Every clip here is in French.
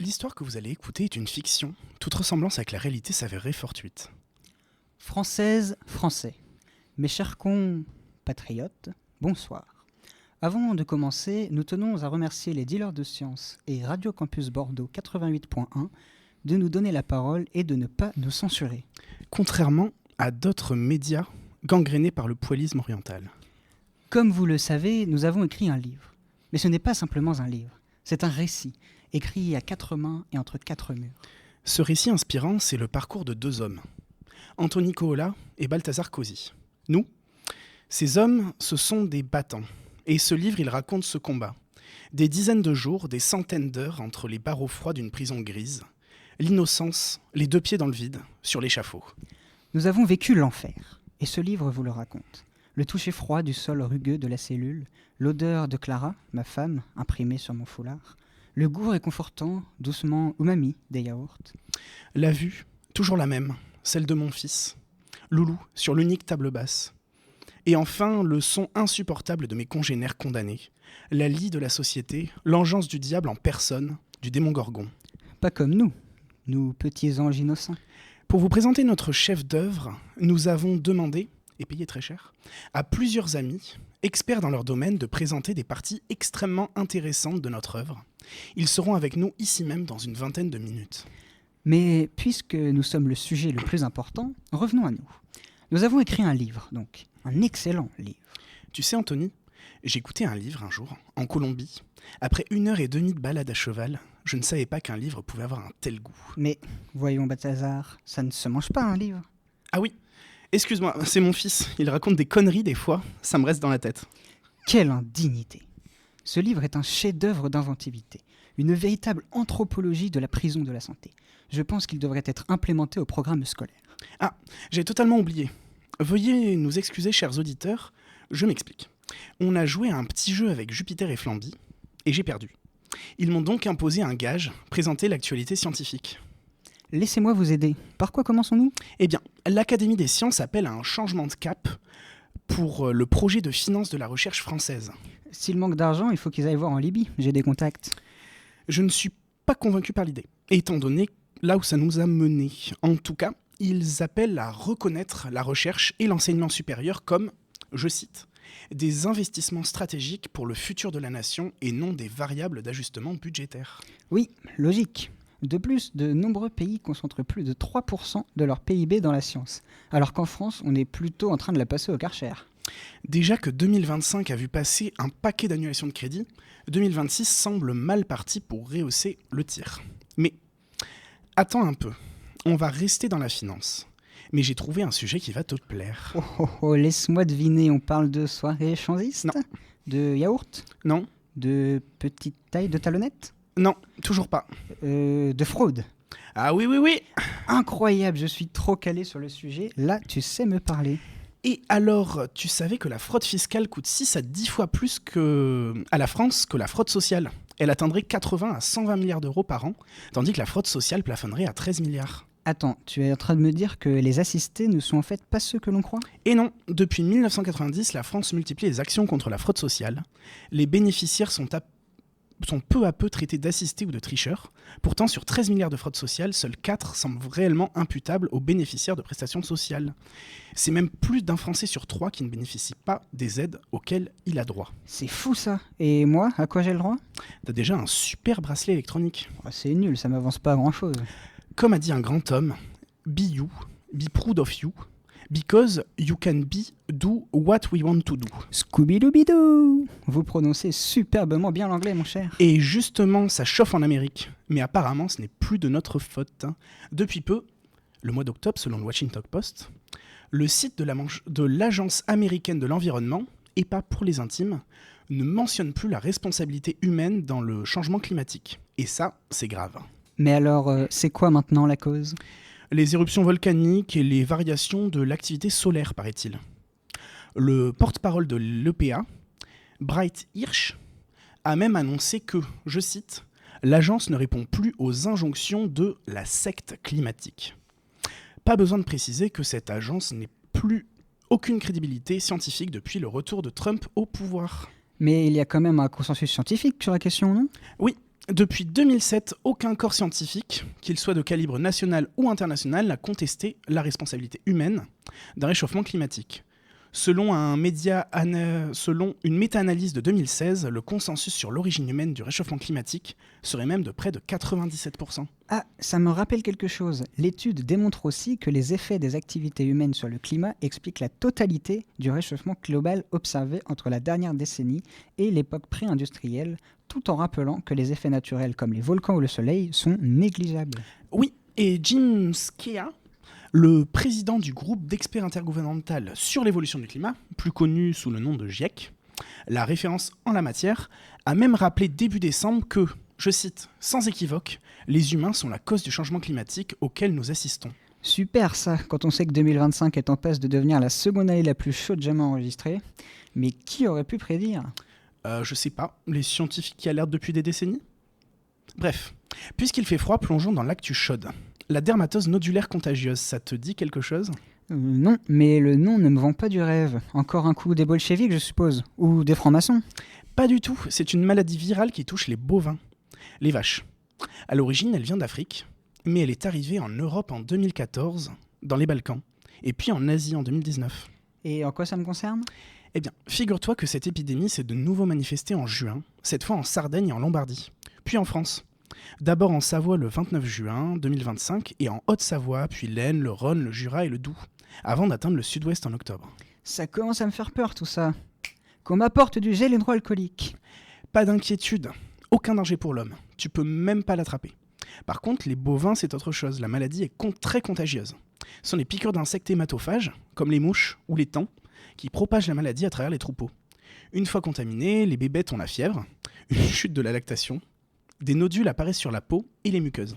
L'histoire que vous allez écouter est une fiction. Toute ressemblance avec la réalité s'avérerait fortuite. Françaises, Français, mes chers compatriotes, bonsoir. Avant de commencer, nous tenons à remercier les dealers de sciences et Radio Campus Bordeaux 88.1 de nous donner la parole et de ne pas nous censurer. Contrairement à d'autres médias gangrénés par le poilisme oriental. Comme vous le savez, nous avons écrit un livre. Mais ce n'est pas simplement un livre, c'est un récit, écrit à quatre mains et entre quatre murs. Ce récit inspirant, c'est le parcours de deux hommes, Anthony Kohola et Balthazar Cozy. Nous, ces hommes, ce sont des battants. Et ce livre, il raconte ce combat. Des dizaines de jours, des centaines d'heures entre les barreaux froids d'une prison grise, l'innocence, les deux pieds dans le vide, sur l'échafaud. Nous avons vécu l'enfer, et ce livre vous le raconte. Le toucher froid du sol rugueux de la cellule, l'odeur de Clara, ma femme, imprimée sur mon foulard, le goût réconfortant, doucement umami des yaourts. La vue, toujours la même, celle de mon fils, Loulou, sur l'unique table basse. Et enfin, le son insupportable de mes congénères condamnés, la lie de la société, l'engeance du diable en personne, du démon Gorgon. Pas comme nous petits anges innocents. Pour vous présenter notre chef d'œuvre, nous avons demandé, et payé très cher, à plusieurs amis, experts dans leur domaine, de présenter des parties extrêmement intéressantes de notre œuvre. Ils seront avec nous ici même dans une vingtaine de minutes. Mais puisque nous sommes le sujet le plus important, revenons à nous. Nous avons écrit un livre, donc, un excellent livre. Tu sais, Anthony, j'ai écouté un livre un jour, en Colombie. Après 1h30 de balade à cheval, je ne savais pas qu'un livre pouvait avoir un tel goût. Mais, voyons Balthazar, ça ne se mange pas un livre. Ah oui, excuse-moi, c'est mon fils. Il raconte des conneries des fois, ça me reste dans la tête. Quelle indignité! Ce livre est un chef-d'œuvre d'inventivité, une véritable anthropologie de la prison de la santé. Je pense qu'il devrait être implémenté au programme scolaire. Ah, j'ai totalement oublié. Veuillez nous excuser, chers auditeurs, je m'explique. On a joué à un petit jeu avec Jupiter et Flamby, et j'ai perdu. Ils m'ont donc imposé un gage, présenter l'actualité scientifique. Laissez-moi vous aider. Par quoi commençons-nous ? Eh bien, l'Académie des sciences appelle à un changement de cap pour le projet de finance de la recherche française. S'il manque d'argent, il faut qu'ils aillent voir en Libye. J'ai des contacts. Je ne suis pas convaincu par l'idée, étant donné là où ça nous a menés. En tout cas, ils appellent à reconnaître la recherche et l'enseignement supérieur comme, je cite, des investissements stratégiques pour le futur de la nation et non des variables d'ajustement budgétaire. Oui, logique. De plus, de nombreux pays concentrent plus de 3% de leur PIB dans la science, alors qu'en France, on est plutôt en train de la passer au Karcher. Déjà que 2025 a vu passer un paquet d'annulations de crédit, 2026 semble mal parti pour rehausser le tir. Mais attends un peu, on va rester dans la finance. Mais j'ai trouvé un sujet qui va te plaire. Oh, laisse-moi deviner, on parle de soirée échangiste ? Non. De yaourt ? Non, De petite taille de talonnette ? non, toujours pas. De fraude ? Ah oui, oui, oui. Incroyable, je suis trop calé sur le sujet. Là, tu sais me parler. Et alors, tu savais que la fraude fiscale coûte 6 à 10 fois plus à la France que la fraude sociale ? Elle atteindrait 80 à 120 milliards d'euros par an, tandis que la fraude sociale plafonnerait à 13 milliards. Attends, tu es en train de me dire que les assistés ne sont en fait pas ceux que l'on croit ? Et non, depuis 1990, la France multiplie les actions contre la fraude sociale. Les bénéficiaires sont peu à peu traités d'assistés ou de tricheurs. Pourtant, sur 13 milliards de fraude sociale, seuls 4 semblent réellement imputables aux bénéficiaires de prestations sociales. C'est même plus d'un Français sur 3 qui ne bénéficie pas des aides auxquelles il a droit. C'est fou ça. Et moi, à quoi j'ai le droit ? T'as déjà un super bracelet électronique. Oh, c'est nul, ça m'avance pas à grand-chose. Comme a dit un grand homme, be you, be proud of you, because you can do what we want to do. Scooby-Dooby-Doo ! Vous prononcez superbement bien l'anglais, mon cher. Et justement, ça chauffe en Amérique. Mais apparemment, ce n'est plus de notre faute. Depuis peu, le mois d'octobre, selon le Washington Post, le site de l'Agence américaine de l'environnement, et pas pour les intimes, ne mentionne plus la responsabilité humaine dans le changement climatique. Et ça, c'est grave. Mais alors, c'est quoi maintenant la cause ? Les éruptions volcaniques et les variations de l'activité solaire, paraît-il. Le porte-parole de l'EPA, Bright Hirsch, a même annoncé que, je cite, « l'agence ne répond plus aux injonctions de la secte climatique ». Pas besoin de préciser que cette agence n'est plus aucune crédibilité scientifique depuis le retour de Trump au pouvoir. Mais il y a quand même un consensus scientifique sur la question, non ? Oui, Depuis 2007, aucun corps scientifique, qu'il soit de calibre national ou international, n'a contesté la responsabilité humaine d'un réchauffement climatique. Selon une méta-analyse de 2016, le consensus sur l'origine humaine du réchauffement climatique serait même de près de 97%. Ah, ça me rappelle quelque chose. L'étude démontre aussi que les effets des activités humaines sur le climat expliquent la totalité du réchauffement global observé entre la dernière décennie et l'époque pré-industrielle, tout en rappelant que les effets naturels comme les volcans ou le soleil sont négligeables. Oui, et Jim Skea, le président du groupe d'experts intergouvernemental sur l'évolution du climat, plus connu sous le nom de GIEC, la référence en la matière, a même rappelé début décembre que, je cite, sans équivoque, les humains sont la cause du changement climatique auquel nous assistons. Super ça, quand on sait que 2025 est en passe de devenir la seconde année la plus chaude jamais enregistrée. Mais qui aurait pu prédire? Je sais pas, les scientifiques qui alertent depuis des décennies. Bref, puisqu'il fait froid, plongeons dans l'actu chaude. La dermatose nodulaire contagieuse, ça te dit quelque chose? Non, mais le nom ne me vend pas du rêve. Encore un coup des bolcheviks, je suppose. Ou des francs-maçons. Pas du tout, c'est une maladie virale qui touche les bovins, les vaches. À l'origine, elle vient d'Afrique, mais elle est arrivée en Europe en 2014, dans les Balkans, et puis en Asie en 2019. Et en quoi ça me concerne? Eh bien, figure-toi que cette épidémie s'est de nouveau manifestée en juin, cette fois en Sardaigne et en Lombardie, puis en France. D'abord en Savoie le 29 juin 2025 et en Haute-Savoie, puis l'Aisne, le Rhône, le Jura et le Doubs, avant d'atteindre le sud-ouest en octobre. Ça commence à me faire peur tout ça. Qu'on m'apporte du gel hydroalcoolique. Pas d'inquiétude, aucun danger pour l'homme, tu peux même pas l'attraper. Par contre, les bovins, c'est autre chose, la maladie est très contagieuse. Ce sont les piqûres d'insectes hématophages, comme les mouches ou les taons, qui propagent la maladie à travers les troupeaux. Une fois contaminés, les bébêtes ont la fièvre, une chute de la lactation, des nodules apparaissent sur la peau et les muqueuses.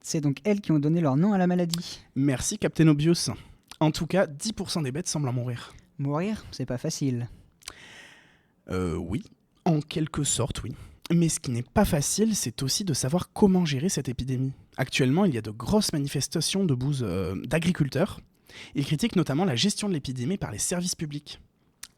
C'est donc elles qui ont donné leur nom à la maladie. Merci Captain Obvious. En tout cas, 10% des bêtes semblent en mourir. Mourir, c'est pas facile. Oui, en quelque sorte, oui. Mais ce qui n'est pas facile, c'est aussi de savoir comment gérer cette épidémie. Actuellement, il y a de grosses manifestations d'agriculteurs. Ils critiquent notamment la gestion de l'épidémie par les services publics.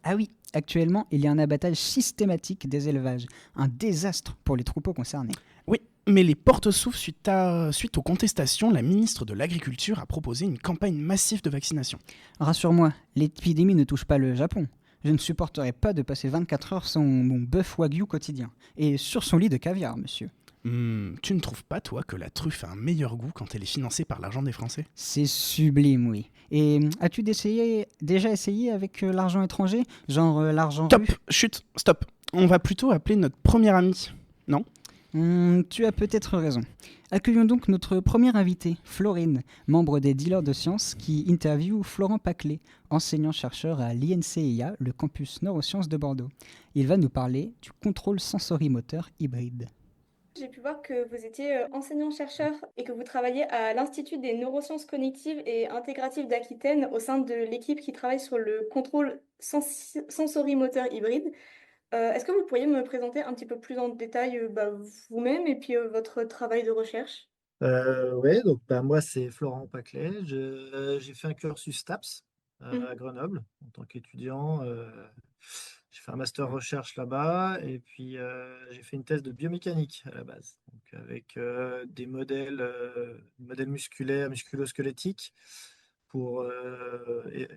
Ah oui, actuellement, il y a un abattage systématique des élevages. Un désastre pour les troupeaux concernés. Oui, mais les portes s'ouvrent suite aux contestations. La ministre de l'Agriculture a proposé une campagne massive de vaccination. Rassure-moi, l'épidémie ne touche pas le Japon. Je ne supporterai pas de passer 24 heures sans mon bœuf wagyu quotidien. Et sur son lit de caviar, monsieur. Tu ne trouves pas, toi, que la truffe a un meilleur goût quand elle est financée par l'argent des Français? C'est sublime, oui. Et as-tu déjà essayé avec l'argent étranger? Genre l'argent Stop, russe? chut, stop. On va plutôt appeler notre premier ami, non? Tu as peut-être raison. Accueillons donc notre première invitée, Florine, membre des Dealers de Sciences, qui interviewe Florent Paclet, enseignant-chercheur à l'INCIA, le campus neurosciences de Bordeaux. Il va nous parler du contrôle sensorimoteur hybride. J'ai pu voir que vous étiez enseignant-chercheur et que vous travaillez à l'Institut des neurosciences cognitives et intégratives d'Aquitaine au sein de l'équipe qui travaille sur le contrôle sensorimoteur hybride. Est-ce que vous pourriez me présenter un petit peu plus en détail vous-même et puis votre travail de recherche? Ouais, donc bah, moi, c'est Florent Paclet. J'ai fait un cursus STAPS à Mhm. Grenoble en tant qu'étudiant. J'ai fait un master recherche là-bas et puis j'ai fait une thèse de biomécanique à la base, donc avec des modèles musculaires, musculo-squelettiques pour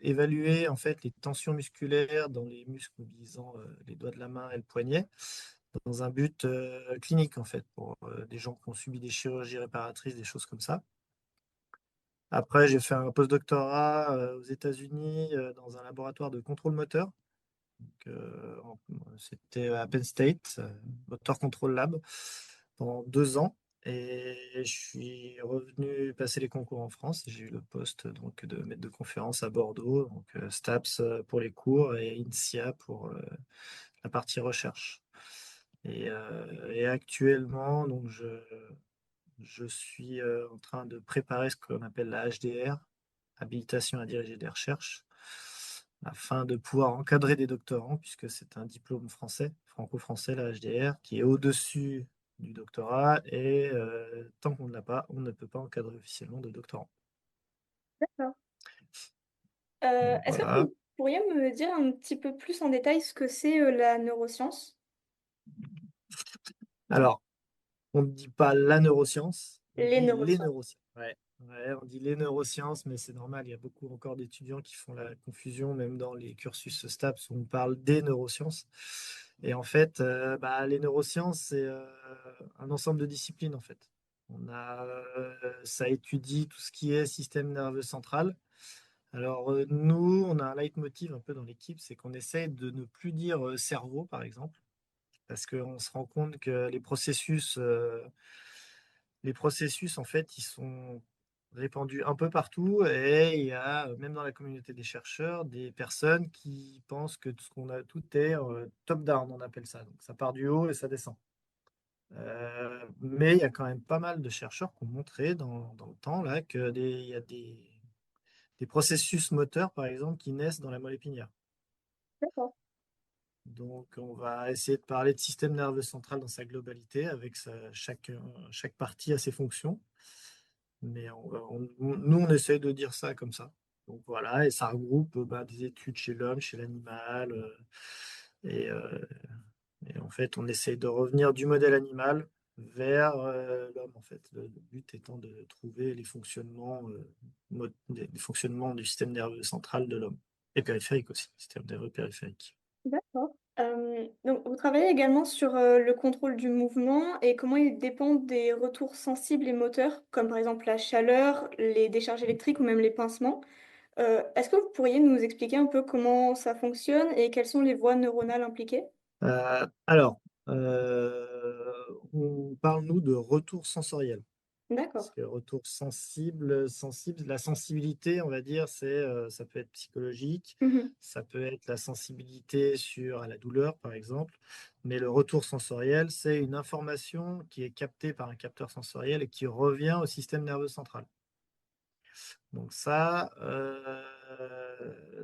évaluer en fait les tensions musculaires dans les muscles mobilisant les doigts de la main et le poignet dans un but clinique, en fait, pour des gens qui ont subi des chirurgies réparatrices, des choses comme ça. Après, j'ai fait un postdoctorat aux États-Unis dans un laboratoire de contrôle moteur. Donc, c'était à Penn State, Motor Control Lab, pendant 2 ans. Et je suis revenu passer les concours en France. J'ai eu le poste donc, de maître de conférence à Bordeaux, donc STAPS pour les cours et INSIA pour la partie recherche. Et actuellement, donc je suis en train de préparer ce qu'on appelle la HDR, habilitation à diriger des recherches, afin de pouvoir encadrer des doctorants, puisque c'est un diplôme français, franco-français, la HDR, qui est au-dessus du doctorat, et tant qu'on ne l'a pas, on ne peut pas encadrer officiellement de doctorants. D'accord. Donc, Est-ce que voilà. vous pourriez me dire un petit peu plus en détail ce que c'est la neuroscience? Alors, On ne dit pas la neuroscience, on Les dit les neurosciences. neurosciences. Ouais. Ouais, on dit les neurosciences, mais c'est normal, il y a beaucoup encore d'étudiants qui font la confusion, même dans les cursus STAPS, où on parle des neurosciences. Et en fait, les neurosciences, c'est un ensemble de disciplines, en fait. Ça étudie tout ce qui est système nerveux central. Alors, nous, on a un leitmotiv un peu dans l'équipe, c'est qu'on essaye de ne plus dire cerveau, par exemple, parce qu'on se rend compte que les processus, en fait, ils sont répandus un peu partout et il y a, même dans la communauté des chercheurs, des personnes qui pensent que tout est top-down, on appelle ça. Donc, ça part du haut et ça descend. Mais il y a quand même pas mal de chercheurs qui ont montré dans le temps là, il y a des processus moteurs, par exemple, qui naissent dans la moelle épinière. D'accord. Donc, on va essayer de parler de système nerveux central dans sa globalité, avec chaque partie a ses fonctions. Mais nous, on essaie de dire ça comme ça. Donc voilà, et ça regroupe des études chez l'homme, chez l'animal. Et, euh, et en fait, on essaie de revenir du modèle animal vers l'homme, en fait. Le but étant de trouver les fonctionnements, les fonctionnements du système nerveux central de l'homme. Et périphérique aussi, système nerveux périphérique. D'accord. Donc, vous travaillez également sur le contrôle du mouvement et comment il dépend des retours sensibles et moteurs, comme par exemple la chaleur, les décharges électriques ou même les pincements. Est-ce que vous pourriez nous expliquer un peu comment ça fonctionne et quelles sont les voies neuronales impliquées? Alors, on parle, nous, de retour sensoriel. Parce D'accord. que retour sensible, la sensibilité, on va dire, ça peut être psychologique, Mhm. ça peut être la sensibilité à la douleur, par exemple. Mais le retour sensoriel, c'est une information qui est captée par un capteur sensoriel et qui revient au système nerveux central. Donc ça,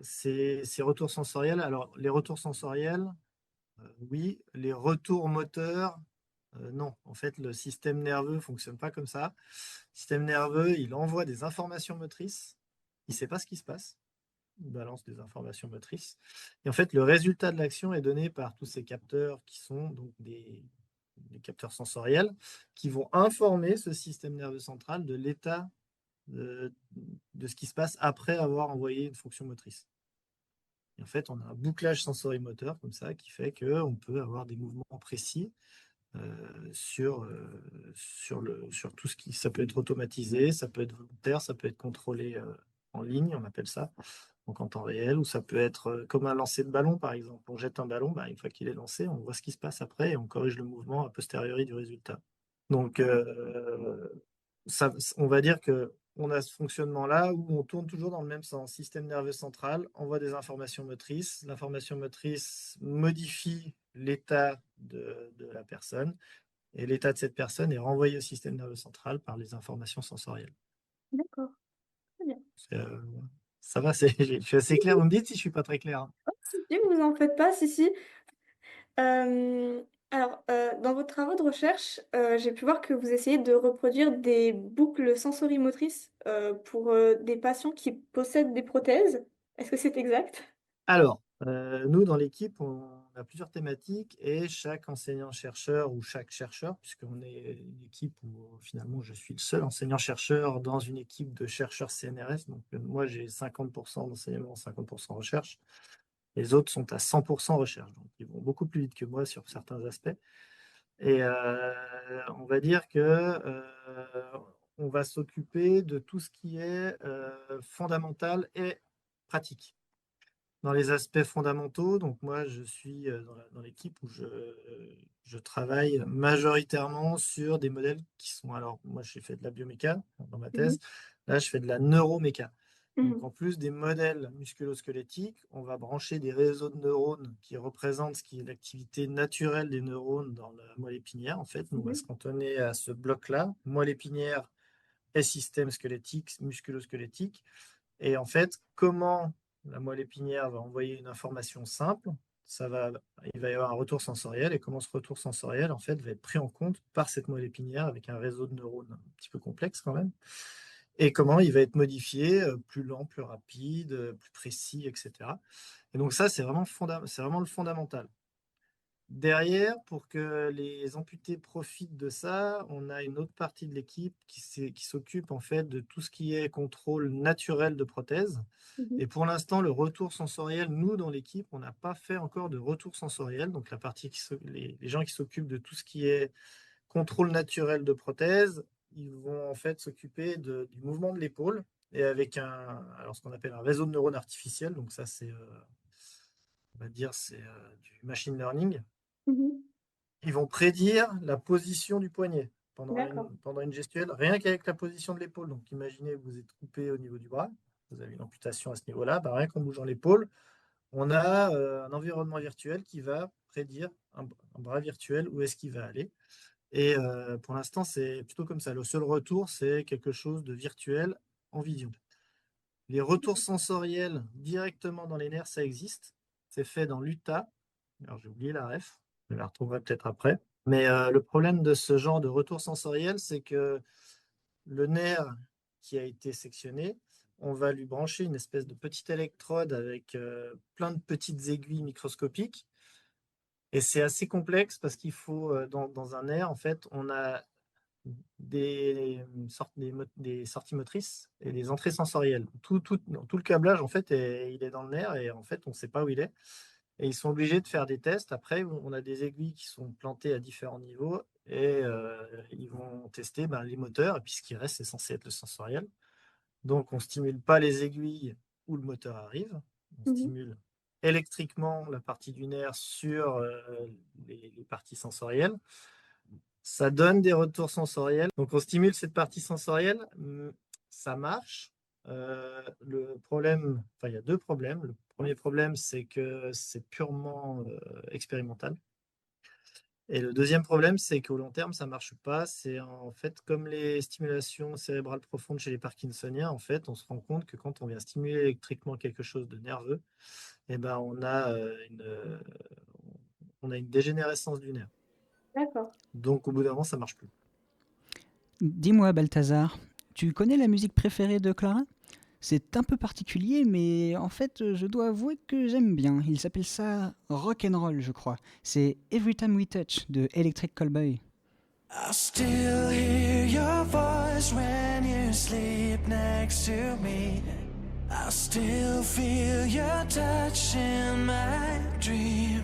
c'est ces retours sensoriels. Alors, les retours sensoriels, oui. Les retours moteurs, non. En fait, le système nerveux ne fonctionne pas comme ça. Le système nerveux, il envoie des informations motrices. Il ne sait pas ce qui se passe. Il balance des informations motrices. Et en fait, le résultat de l'action est donné par tous ces capteurs qui sont donc des capteurs sensoriels qui vont informer ce système nerveux central de l'état de ce qui se passe après avoir envoyé une fonction motrice. Et en fait, on a un bouclage sensorimoteur comme ça qui fait qu'on peut avoir des mouvements précis sur tout ce qui. Ça peut être automatisé, ça peut être volontaire, ça peut être contrôlé en ligne, on appelle ça, donc en temps réel, ou ça peut être comme un lancer de ballon, par exemple. On jette un ballon, une fois qu'il est lancé, on voit ce qui se passe après et on corrige le mouvement a posteriori du résultat. Donc, on va dire que on a ce fonctionnement-là où on tourne toujours dans le même sens. Système nerveux central envoie des informations motrices. L'information motrice modifie l'état de la personne. Et l'état de cette personne est renvoyé au système nerveux central par les informations sensorielles. D'accord. Très bien. Euh, Ça va, je suis assez clair. Vous me dites si je suis pas très clair, hein. Si, si, vous en faites pas, si, si. Euh, dans vos travaux de recherche, j'ai pu voir que vous essayez de reproduire des boucles sensorimotrices pour des patients qui possèdent des prothèses. Est-ce que c'est exact? Alors, nous, dans l'équipe, on a plusieurs thématiques et chaque enseignant-chercheur ou chaque chercheur, puisqu'on est une équipe où finalement je suis le seul enseignant-chercheur dans une équipe de chercheurs CNRS. Donc, moi, j'ai 50% d'enseignement, 50% recherche. Les autres sont à 100% recherche. Donc, ils vont beaucoup plus vite que moi sur certains aspects. Et on va dire que on va s'occuper de tout ce qui est fondamental et pratique. Dans les aspects fondamentaux, donc moi je suis dans l'équipe où je travaille majoritairement sur des modèles qui sont, alors moi j'ai fait de la bioméca dans ma Mhm. thèse, là je fais de la neuroméca. Donc Mhm. en plus des modèles musculo-squelettiques, on va brancher des réseaux de neurones qui représentent ce qui est l'activité naturelle des neurones dans la moelle épinière. En fait, nous on va Mhm. se cantonner à ce bloc-là, moelle épinière et système squelettique, musculo-squelettique. Et en fait, comment la moelle épinière va envoyer une information simple, il va y avoir un retour sensoriel, et comment ce retour sensoriel, en fait, va être pris en compte par cette moelle épinière avec un réseau de neurones un petit peu complexe quand même, et comment il va être modifié, plus lent, plus rapide, plus précis, etc. Et donc ça, c'est vraiment le fondamental. Derrière, pour que les amputés profitent de ça, on a une autre partie de l'équipe qui s'occupe en fait de tout ce qui est contrôle naturel de prothèse. Mhm. Et pour l'instant, le retour sensoriel, nous, dans l'équipe, on n'a pas fait encore de retour sensoriel. Donc, la partie les gens qui s'occupent de tout ce qui est contrôle naturel de prothèse, ils vont en fait s'occuper du mouvement de l'épaule et avec alors ce qu'on appelle un réseau de neurones artificiels. Donc, ça, c'est, on va dire, c'est du machine learning. Mhm. Ils vont prédire la position du poignet D'accord. pendant une gestuelle, rien qu'avec la position de l'épaule. Donc, imaginez, vous êtes coupé au niveau du bras, vous avez une amputation à ce niveau-là, rien qu'en bougeant l'épaule, on a un environnement virtuel qui va prédire un bras virtuel où est-ce qu'il va aller. Et pour l'instant, c'est plutôt comme ça. Le seul retour, c'est quelque chose de virtuel en vision. Les retours sensoriels directement dans les nerfs, ça existe. C'est fait dans l'UTA. Alors, j'ai oublié la ref. Je la retrouverai peut-être après. Mais le problème de ce genre de retour sensoriel, c'est que le nerf qui a été sectionné, on va lui brancher une espèce de petite électrode avec plein de petites aiguilles microscopiques. Et c'est assez complexe parce qu'il faut, dans un nerf, en fait, on a des sorties motrices et des entrées sensorielles. Tout le câblage, en fait, il est dans le nerf et en fait, on ne sait pas où il est. Et ils sont obligés de faire des tests. Après, on a des aiguilles qui sont plantées à différents niveaux et ils vont tester les moteurs. Et puis, ce qui reste, c'est censé être le sensoriel. Donc, on ne stimule pas les aiguilles où le moteur arrive. On Mhm. stimule électriquement la partie du nerf sur les parties sensorielles. Ça donne des retours sensoriels. Donc, on stimule cette partie sensorielle. Ça marche. Le problème, il y a deux problèmes. Le premier problème, c'est que c'est purement expérimental. Et le deuxième problème, c'est qu'au long terme, ça ne marche pas. C'est en fait comme les stimulations cérébrales profondes chez les Parkinsoniens. En fait, on se rend compte que quand on vient stimuler électriquement quelque chose de nerveux, on a une dégénérescence du nerf. D'accord. Donc, au bout d'un moment, ça ne marche plus. Dis-moi, Balthazar, tu connais la musique préférée de Clara ? C'est un peu particulier, mais en fait, je dois avouer que j'aime bien. Il s'appelle ça rock and roll, je crois. C'est Every Time We Touch de Electric Callboy. I still hear your voice when you sleep next to me. I still feel your touch in my dream.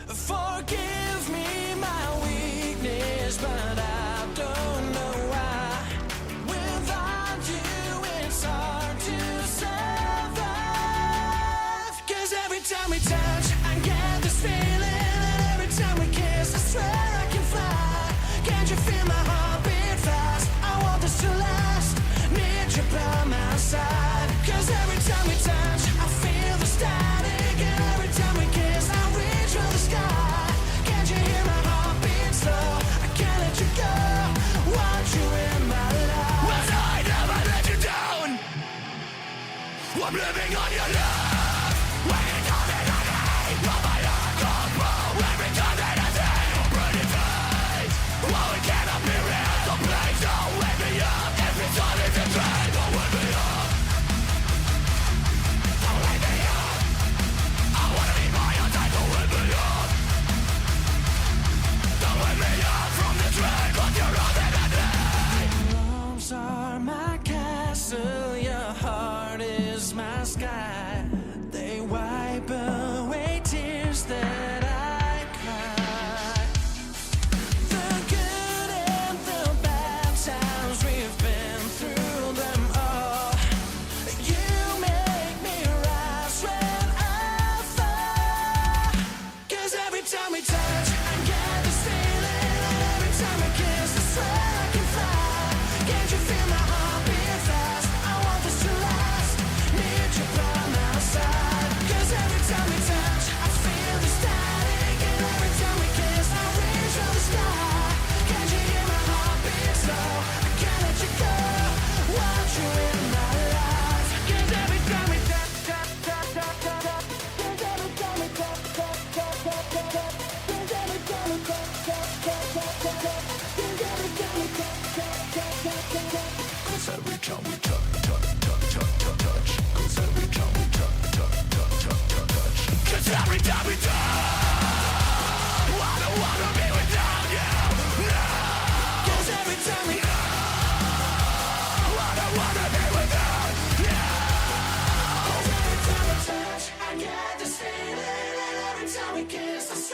Forgive me my weakness, but I don't know why. Without you, it's hard to survive. 'Cause every time we touch, I get this feeling. And every time we kiss, I swear I can fly. Can't you feel my heartbeat fast? I want this to last. Need you by my side. 'Cause every time we touch, I feel the static. And every time we kiss, I reach for the sky. Can't you hear my heartbeat slow? I can't let you go.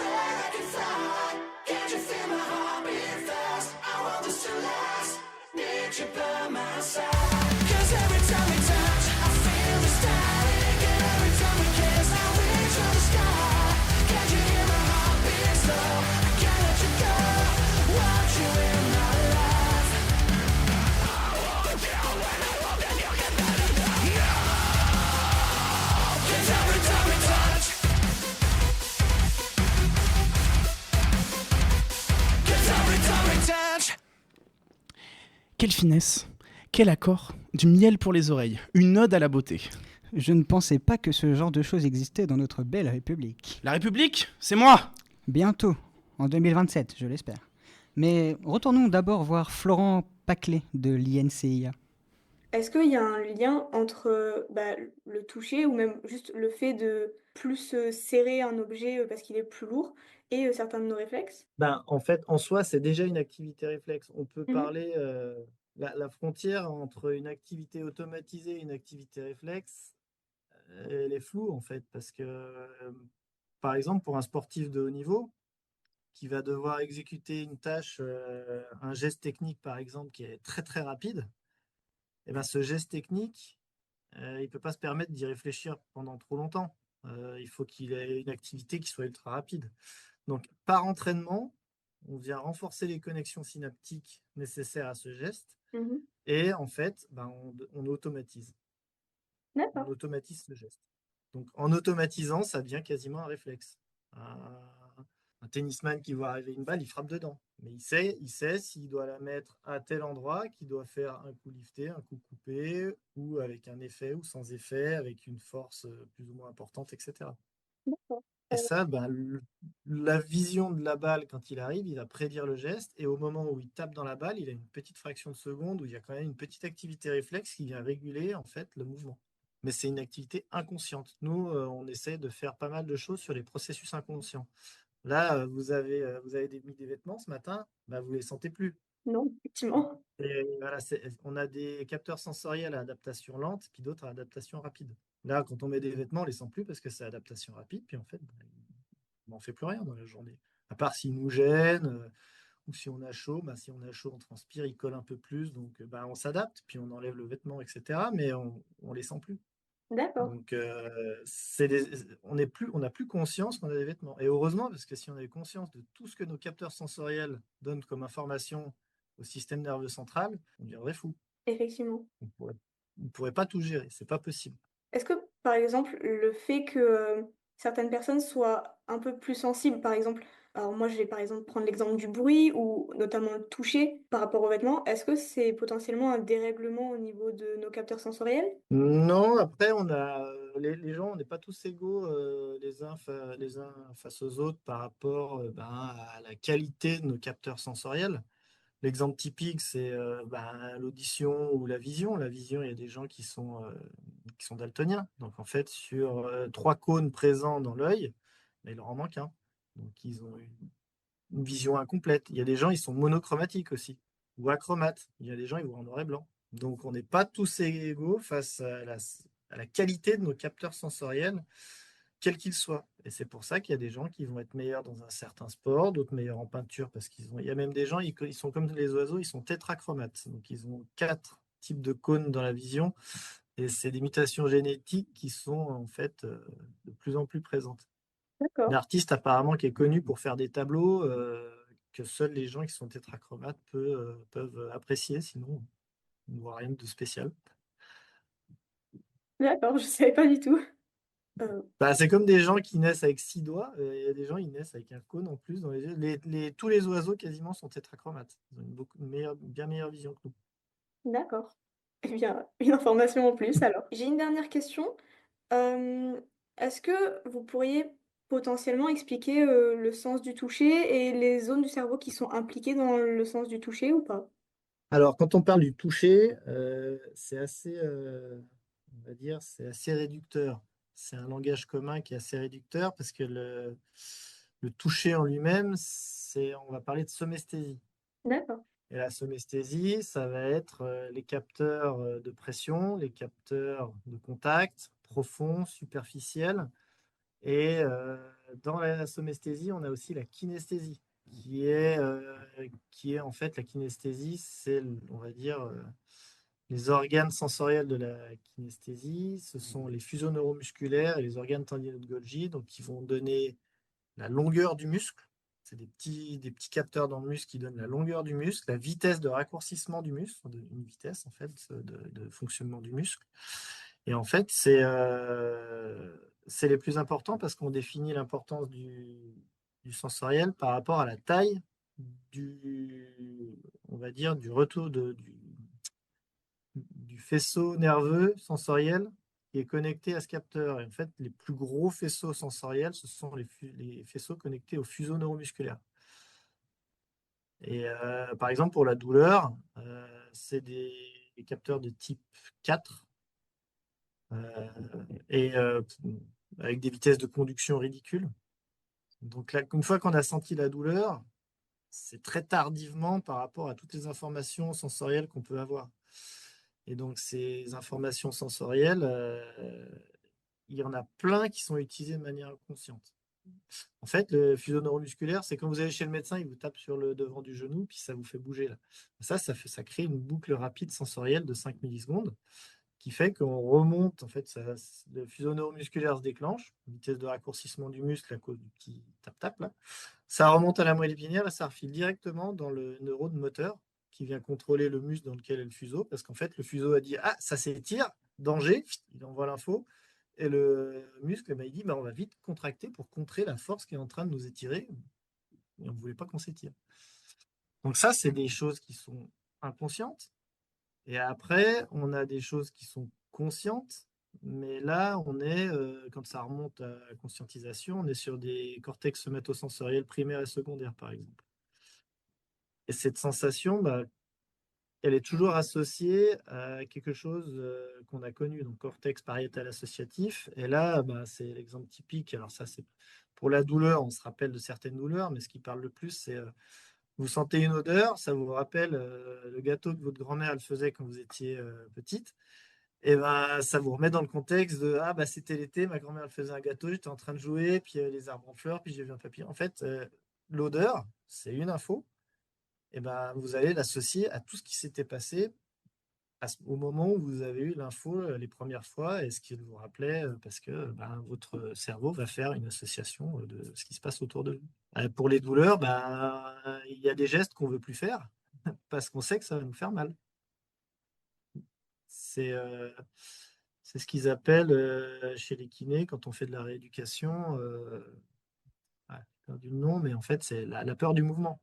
swear I can fly. Can't you feel my heart beat fast? I want this to last. Need you by my side. 'Cause every time we touch, I feel the static. And every time we kiss, I reach for the sky. Can't you hear my heart beat slow? I can't let you go. Want you in my life. Cause every time we touch, cause every time we touch. Quelle finesse, quel accord, du miel pour les oreilles, une ode à la beauté. Je ne pensais pas que ce genre de choses existait dans notre belle République. La République, c'est moi! Bientôt, en 2027, je l'espère. Mais retournons d'abord voir Florent Paclet de l'INCIA. Est-ce qu'il y a un lien entre le toucher ou même juste le fait de plus serrer un objet parce qu'il est plus lourd et certains de nos réflexes? Ben, en fait, en soi, c'est déjà une activité réflexe. On peut Mhm. parler, la frontière entre une activité automatisée et une activité réflexe, elle est floue en fait, parce que, par exemple, pour un sportif de haut niveau qui va devoir exécuter une tâche, un geste technique par exemple qui est très très rapide, et ben ce geste technique, il peut pas se permettre d'y réfléchir pendant trop longtemps. Il faut qu'il ait une activité qui soit ultra rapide. Donc, par entraînement, on vient renforcer les connexions synaptiques nécessaires à ce geste. Mhm. Et en fait, ben, on automatise. On D'accord. automatise ce geste. Donc, en automatisant, ça devient quasiment un réflexe. Un tennisman qui voit arriver une balle, il frappe dedans. Mais il sait s'il doit la mettre à tel endroit, qu'il doit faire un coup lifté, un coup coupé, ou avec un effet ou sans effet, avec une force plus ou moins importante, etc. D'accord. Et ça, ben, la vision de la balle, quand il arrive, il va prédire le geste. Et au moment où il tape dans la balle, il a une petite fraction de seconde où il y a quand même une petite activité réflexe qui vient réguler en fait le mouvement. Mais c'est une activité inconsciente. Nous, on essaie de faire pas mal de choses sur les processus inconscients. Là, vous avez mis des vêtements ce matin, ben, vous ne les sentez plus. Non, effectivement. Et voilà, on a des capteurs sensoriels à adaptation lente, puis d'autres à adaptation rapide. Là, quand on met des vêtements, on ne les sent plus parce que c'est adaptation rapide, puis en fait, on n'en fait plus rien dans la journée. À part s'ils nous gênent, ou si on a chaud, si on a chaud, on transpire, il colle un peu plus, donc on s'adapte, puis on enlève le vêtement, etc. Mais on ne les sent plus. D'accord. Donc, on n'a plus conscience qu'on a des vêtements. Et heureusement, parce que si on avait conscience de tout ce que nos capteurs sensoriels donnent comme information au système nerveux central, on deviendrait fou. Effectivement. On ne pourrait pas tout gérer, c'est pas possible. Est-ce que, par exemple, le fait que certaines personnes soient un peu plus sensibles, par exemple, alors moi je vais par exemple prendre l'exemple du bruit ou notamment le toucher par rapport aux vêtements, est-ce que c'est potentiellement un dérèglement au niveau de nos capteurs sensoriels? Non, après, les gens, on n'est pas tous égaux les uns face aux autres par rapport à la qualité de nos capteurs sensoriels. L'exemple typique, c'est l'audition ou la vision. La vision, il y a des gens qui sont daltoniens. Donc, en fait, sur 3 cônes présents dans l'œil, il leur en manque un. Donc, ils ont une vision incomplète. Il y a des gens, ils sont monochromatiques aussi, ou achromates. Il y a des gens, ils voient en noir et blanc. Donc, on n'est pas tous égaux face à la qualité de nos capteurs sensoriels, quels qu'ils soient. Et c'est pour ça qu'il y a des gens qui vont être meilleurs dans un certain sport, d'autres meilleurs en peinture, parce il y a même des gens, ils sont comme les oiseaux, ils sont tétrachromates. Donc, ils ont 4 types de cônes dans la vision. Et c'est des mutations génétiques qui sont en fait de plus en plus présentes. D'accord. L'artiste apparemment qui est connu pour faire des tableaux que seuls les gens qui sont tétrachromates peuvent apprécier, sinon on ne voit rien de spécial. D'accord, je savais pas du tout. C'est comme des gens qui naissent avec 6 doigts, il y a des gens qui naissent avec un cône en plus dans les yeux. Tous les oiseaux quasiment sont tétrachromates. Ils ont bien meilleure vision que nous. D'accord. Eh bien, une information en plus alors. J'ai une dernière question. Euh, Est-ce que vous pourriez potentiellement expliquer le sens du toucher et les zones du cerveau qui sont impliquées dans le sens du toucher ou pas? Alors, quand on parle du toucher, c'est assez, on va dire, c'est assez réducteur. C'est un langage commun qui est assez réducteur parce que le toucher en lui-même, on va parler de somesthésie. D'accord. Et la somesthésie, ça va être les capteurs de pression, les capteurs de contact, profonds, superficiels, et dans la somesthésie, on a aussi la kinesthésie, qui est en fait la kinesthésie, c'est, on va dire, les organes sensoriels de la kinesthésie. Ce sont les fuseaux neuromusculaires et les organes tendineux de Golgi, donc qui vont donner la longueur du muscle. C'est des petits capteurs dans le muscle qui donnent la longueur du muscle, la vitesse de raccourcissement du muscle, une vitesse en fait de fonctionnement du muscle. Et en fait, c'est les plus importants parce qu'on définit l'importance du sensoriel par rapport à la taille on va dire, du retour du faisceau nerveux sensoriel qui est connecté à ce capteur. Et en fait, les plus gros faisceaux sensoriels, ce sont les faisceaux connectés aux fuseaux neuromusculaires. Et par exemple, pour la douleur, c'est des capteurs de type 4 et avec des vitesses de conduction ridicules. Donc là, une fois qu'on a senti la douleur, c'est très tardivement par rapport à toutes les informations sensorielles qu'on peut avoir. Et donc, ces informations sensorielles, il y en a plein qui sont utilisées de manière inconsciente. En fait, le fuseau neuromusculaire, c'est quand vous allez chez le médecin, il vous tape sur le devant du genou, puis ça vous fait bouger. Là. Ça crée une boucle rapide sensorielle de 5 millisecondes qui fait qu'on remonte, en fait, le fuseau neuromusculaire se déclenche, vitesse de raccourcissement du muscle à cause du petit tap-tap, là. Ça remonte à la moelle épinière et ça refile directement dans le neurone moteur qui vient contrôler le muscle dans lequel est le fuseau, parce qu'en fait, le fuseau a dit « Ah, ça s'étire, danger !» Il envoie l'info. Et le muscle, il dit on va vite contracter pour contrer la force qui est en train de nous étirer. Et on ne voulait pas qu'on s'étire. Donc ça, c'est des choses qui sont inconscientes. Et après, on a des choses qui sont conscientes. Mais là, on est, quand ça remonte à la conscientisation, on est sur des cortex somatosensoriels primaires et secondaires, par exemple. Et cette sensation, elle est toujours associée à quelque chose qu'on a connu, donc cortex pariétal associatif. Et là, c'est l'exemple typique. Alors ça, c'est pour la douleur, on se rappelle de certaines douleurs, mais ce qui parle le plus, c'est vous sentez une odeur, ça vous rappelle le gâteau que votre grand-mère elle faisait quand vous étiez petite. Et ça vous remet dans le contexte de c'était l'été, ma grand-mère elle faisait un gâteau, j'étais en train de jouer, puis les arbres en fleurs, puis j'ai vu un papillon. En fait, l'odeur, c'est une info. Et vous allez l'associer à tout ce qui s'était passé au moment où vous avez eu l'info les premières fois et ce qui vous rappelait parce que votre cerveau va faire une association de ce qui se passe autour de vous. Pour les douleurs, il y a des gestes qu'on ne veut plus faire parce qu'on sait que ça va nous faire mal. C'est ce qu'ils appellent chez les kinés, quand on fait de la rééducation, j'ai perdu le nom, mais en fait, c'est la peur du mouvement.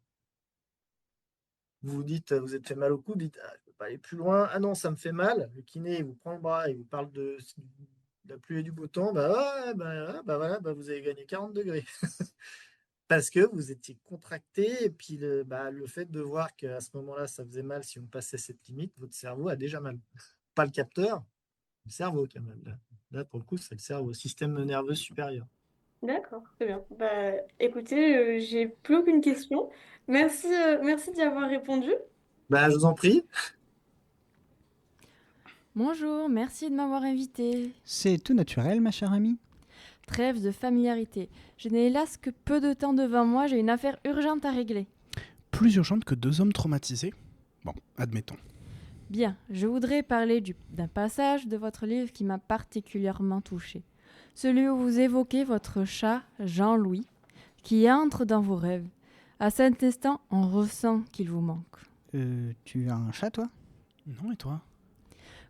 Vous dites, vous êtes fait mal au cou, vous dites, je ne peux pas aller plus loin. Ah non, ça me fait mal. Le kiné, il vous prend le bras, il vous parle de la pluie et du beau temps. Voilà, vous avez gagné 40 degrés. Parce que vous étiez contracté. Et puis, le fait de voir qu'à ce moment-là, ça faisait mal si on passait cette limite, votre cerveau a déjà mal. Pas le capteur, le cerveau qui a mal. Là, pour le coup, c'est le cerveau, le système nerveux supérieur. D'accord, très bien. Écoutez, j'ai plus aucune question. Merci d'y avoir répondu. Je vous en prie. Bonjour, merci de m'avoir invité. C'est tout naturel, ma chère amie. Trêve de familiarité. Je n'ai hélas que peu de temps devant moi, j'ai une affaire urgente à régler. Plus urgente que 2 hommes traumatisés? Bon, admettons. Bien, je voudrais parler d'un passage de votre livre qui m'a particulièrement touchée. Celui où vous évoquez votre chat, Jean-Louis, qui entre dans vos rêves. À cet instant, on ressent qu'il vous manque. Tu as un chat, toi? Non, et toi?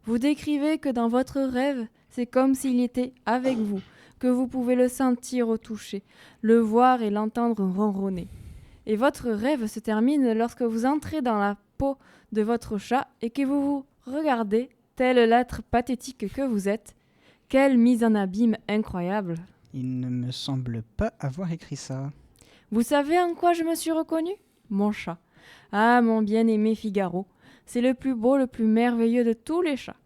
Vous décrivez que dans votre rêve, c'est comme s'il était avec vous, que vous pouvez le sentir au toucher, le voir et l'entendre ronronner. Et votre rêve se termine lorsque vous entrez dans la peau de votre chat et que vous vous regardez, tel l'être pathétique que vous êtes. Quelle mise en abîme incroyable! Il ne me semble pas avoir écrit ça. Vous savez en quoi je me suis reconnue? Mon chat. Ah, mon bien-aimé Figaro, c'est le plus beau, le plus merveilleux de tous les chats.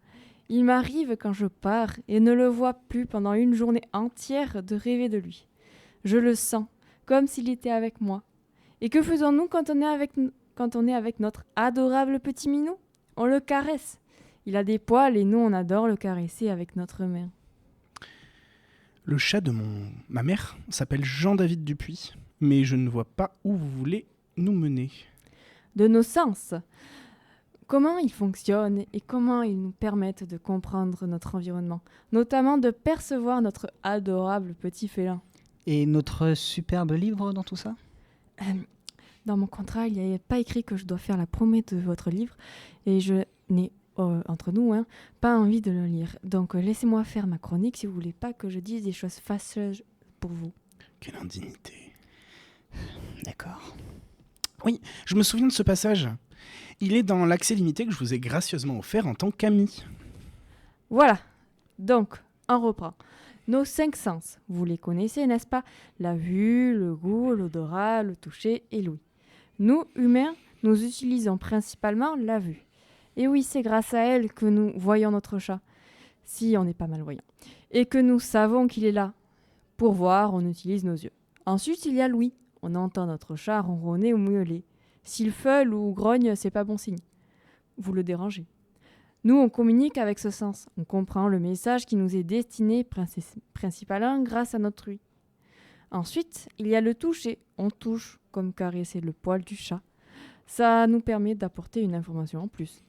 Il m'arrive quand je pars et ne le vois plus pendant une journée entière de rêver de lui. Je le sens, comme s'il était avec moi. Et que faisons-nous quand on est avec notre adorable petit minou? On le caresse. Il a des poils et nous on adore le caresser avec notre main. Le chat de ma mère s'appelle Jean-David Dupuis, mais je ne vois pas où vous voulez nous mener. De nos sens. Comment ils fonctionnent et comment ils nous permettent de comprendre notre environnement, notamment de percevoir notre adorable petit félin. Et notre superbe livre dans tout ça? Dans mon contrat, il n'y avait pas écrit que je dois faire la promo de votre livre et je n'ai, entre nous, pas envie de le lire. Donc laissez-moi faire ma chronique si vous voulez pas que je dise des choses fâcheuses pour vous. Quelle indignité. D'accord. Oui, je me souviens de ce passage. Il est dans l'accès limité que je vous ai gracieusement offert en tant qu'ami. Voilà. Donc, on reprend. Nos 5 sens, vous les connaissez, n'est-ce pas? La vue, le goût, l'odorat, le toucher et l'ouïe. Nous, humains, nous utilisons principalement la vue. Et oui, c'est grâce à elle que nous voyons notre chat, si on n'est pas malvoyant, et que nous savons qu'il est là. Pour voir, on utilise nos yeux. Ensuite, il y a l'ouïe. On entend notre chat ronronner ou miauler. S'il feule ou grogne, c'est pas bon signe. Vous le dérangez. Nous, on communique avec ce sens. On comprend le message qui nous est destiné principalement grâce à notre ouïe. Ensuite, il y a le toucher. On touche, comme caresser le poil du chat. Ça nous permet d'apporter une information en plus.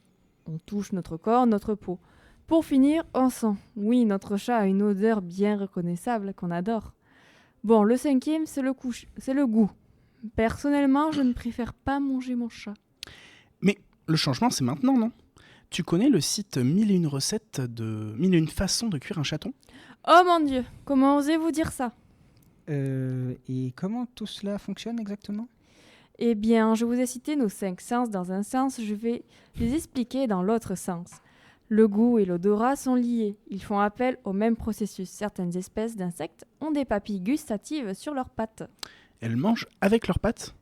On touche notre corps, notre peau. Pour finir, on sent. Oui, notre chat a une odeur bien reconnaissable qu'on adore. Bon, le 5e, c'est le goût. Personnellement, je ne préfère pas manger mon chat. Mais le changement, c'est maintenant, non? Tu connais le site 1001 recettes de 1001 façons de cuire un chaton? Oh mon Dieu, comment osez-vous dire ça? Et comment tout cela fonctionne exactement? Eh bien, je vous ai cité nos 5 sens dans un sens, je vais les expliquer dans l'autre sens. Le goût et l'odorat sont liés, ils font appel au même processus. Certaines espèces d'insectes ont des papilles gustatives sur leurs pattes. Elles mangent avec leurs pattes?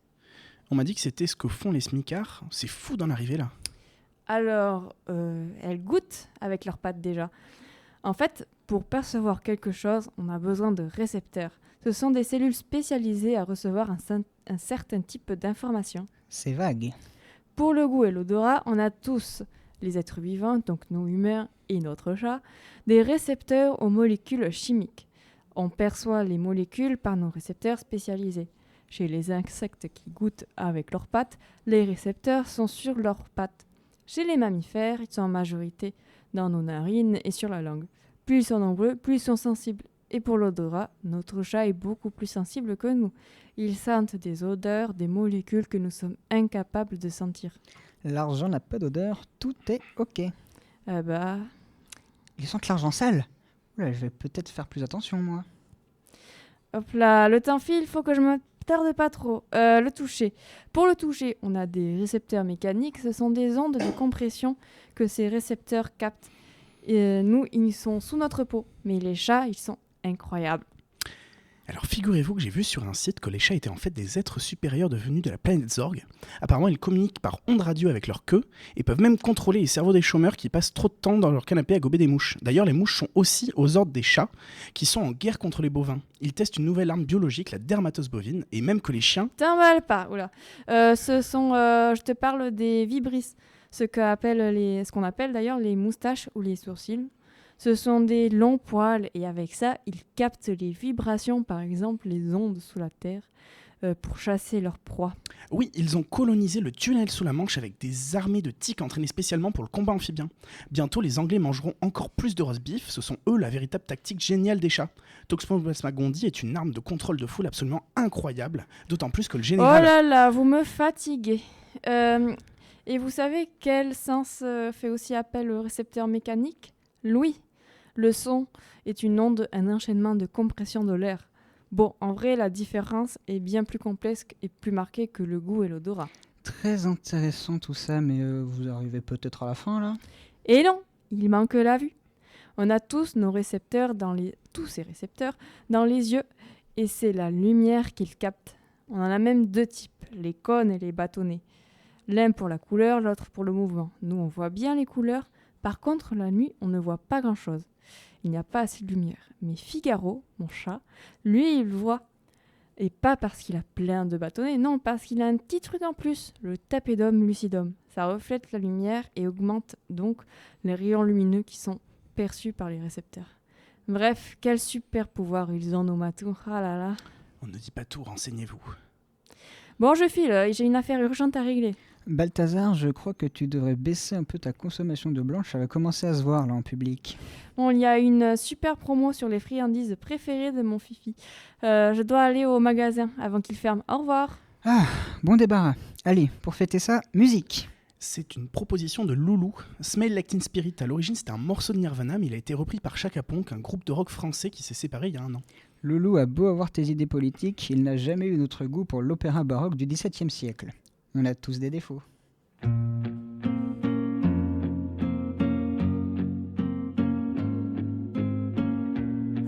On m'a dit que c'était ce que font les smicards. C'est fou d'en arriver là. Alors, elles goûtent avec leurs pattes déjà. En fait, pour percevoir quelque chose, on a besoin de récepteurs. Ce sont des cellules spécialisées à recevoir un certain type d'informations. C'est vague. Pour le goût et l'odorat, on a tous, les êtres vivants, donc nous humains et notre chat, des récepteurs aux molécules chimiques. On perçoit les molécules par nos récepteurs spécialisés. Chez les insectes qui goûtent avec leurs pattes, les récepteurs sont sur leurs pattes. Chez les mammifères, ils sont en majorité dans nos narines et sur la langue. Plus ils sont nombreux, plus ils sont sensibles. Et pour l'odorat, notre chat est beaucoup plus sensible que nous. Ils sentent des odeurs, des molécules que nous sommes incapables de sentir. L'argent n'a pas d'odeur, tout est ok. Ils sentent l'argent sale. Oula, je vais peut-être faire plus attention, moi. Hop là, le temps file, il faut que je me tarde pas trop. Le toucher. Pour le toucher, on a des récepteurs mécaniques. Ce sont des ondes de compression que ces récepteurs captent. Nous, ils sont sous notre peau. Mais les chats, ils sont incroyables. Alors figurez-vous que j'ai vu sur un site que les chats étaient en fait des êtres supérieurs devenus de la planète Zorg. Apparemment, ils communiquent par ondes radio avec leur queue et peuvent même contrôler les cerveaux des chômeurs qui passent trop de temps dans leur canapé à gober des mouches. D'ailleurs, les mouches sont aussi aux ordres des chats qui sont en guerre contre les bovins. Ils testent une nouvelle arme biologique, la dermatose bovine, et même que les chiens... T'emballes pas, oula. Je te parle des vibrisses, ce qu'on appelle d'ailleurs les moustaches ou les sourcils. Ce sont des longs poils et avec ça, ils captent les vibrations, par exemple les ondes sous la terre, pour chasser leur proie. Oui, ils ont colonisé le tunnel sous la Manche avec des armées de tiques entraînées spécialement pour le combat amphibien. Bientôt, les Anglais mangeront encore plus de roast beef, ce sont eux la véritable tactique géniale des chats. Toxoplasma gondii est une arme de contrôle de foule absolument incroyable, d'autant plus que le général... Oh là là, vous me fatiguez. Et vous savez quel sens fait aussi appel au récepteur mécanique? L'ouïe. Le son est une onde, un enchaînement de compression de l'air. Bon, en vrai, la différence est bien plus complexe et plus marquée que le goût et l'odorat. Très intéressant tout ça, mais vous arrivez peut-être à la fin, là? Et non, il manque la vue. On a tous nos récepteurs tous ces récepteurs dans les yeux, et c'est la lumière qu'ils captent. On en a même 2 types, les cônes et les bâtonnets. L'un pour la couleur, l'autre pour le mouvement. Nous, on voit bien les couleurs. Par contre, la nuit, on ne voit pas grand-chose. Il n'y a pas assez de lumière. Mais Figaro, mon chat, lui, il voit. Et pas parce qu'il a plein de bâtonnets, non, parce qu'il a un petit truc en plus, le tapédome lucidum. Ça reflète la lumière et augmente donc les rayons lumineux qui sont perçus par les récepteurs. Bref, quel super pouvoir ils ont nos matous. Ah là là. On ne dit pas tout, renseignez-vous. Bon, je file, j'ai une affaire urgente à régler. Balthazar, je crois que tu devrais baisser un peu ta consommation de blanche, ça va commencer à se voir là en public. Bon, il y a une super promo sur les friandises préférées de mon fifi. Je dois aller au magasin avant qu'il ferme. Au revoir. Ah, bon débarras. Allez, pour fêter ça, musique. C'est une proposition de Loulou. Smell Like Teen Spirit, à l'origine c'était un morceau de Nirvana, mais il a été repris par Chaka Ponk, un groupe de rock français qui s'est séparé il y a un an. Loulou a beau avoir tes idées politiques, il n'a jamais eu notre goût pour l'opéra baroque du XVIIe siècle. On a tous des défauts.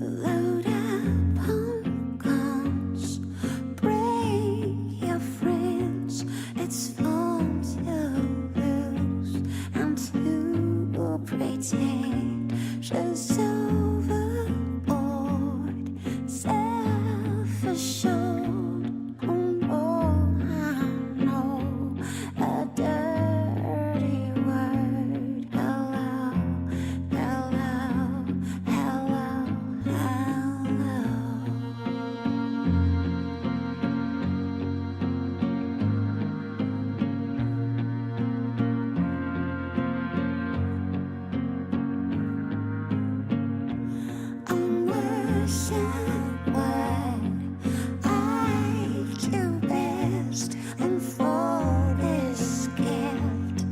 Load up on guns, bring your friends. It's fun to lose and to pretend she's overboard, self-assured. Oh no, I know a dirty word. Hello, hello, hello, hello. I'm worse at what I do best, and for this gift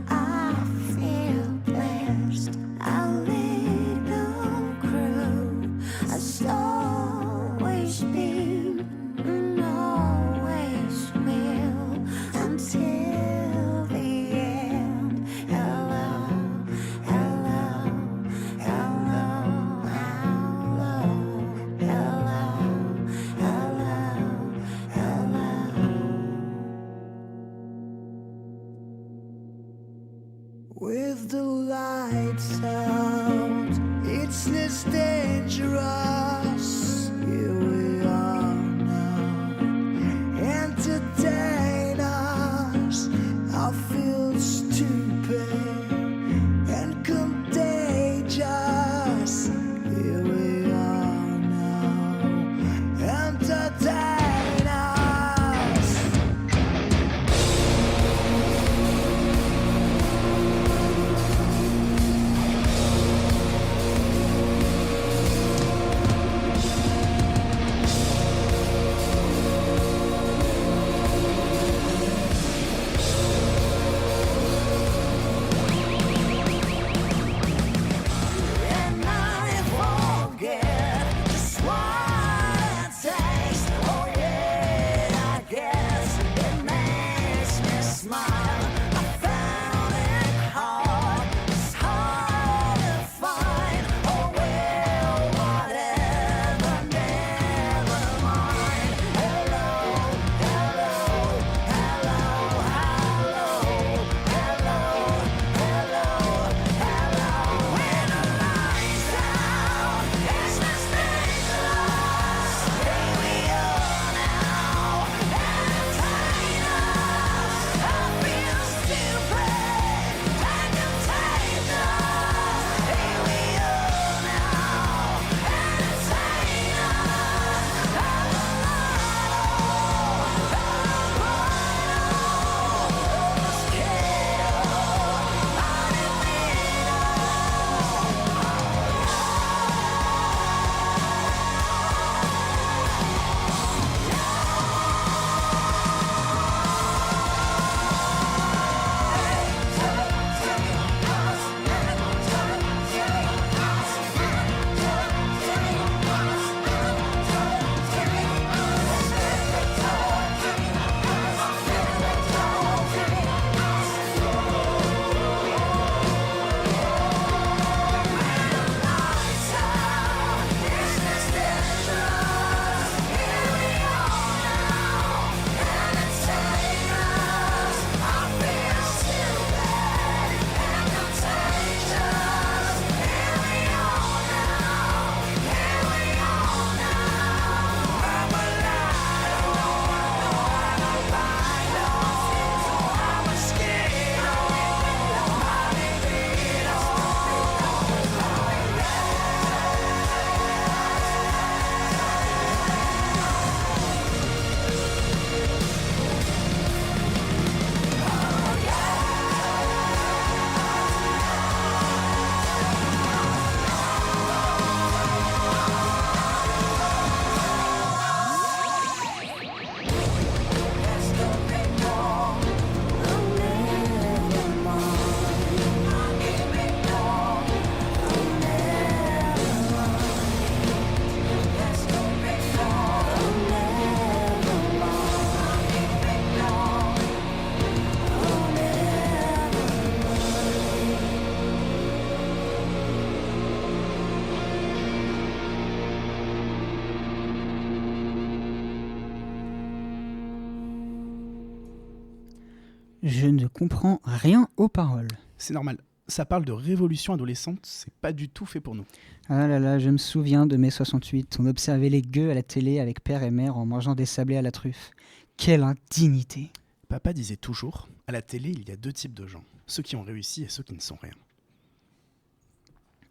I feel blessed. A little crew has always been and always will until the end. Hello, hello, hello, hello, hello, hello, hello. With the lights out, it's less dangerous. Here we are now. Entertain us. I feel stupid and contagious. Here we are now. Entertain us. Je ne comprends rien aux paroles. C'est normal. Ça parle de révolution adolescente, c'est pas du tout fait pour nous. Ah là là, je me souviens de mai 68. On observait les gueux à la télé avec père et mère en mangeant des sablés à la truffe. Quelle indignité! Papa disait toujours, à la télé, il y a deux types de gens. Ceux qui ont réussi et ceux qui ne sont rien.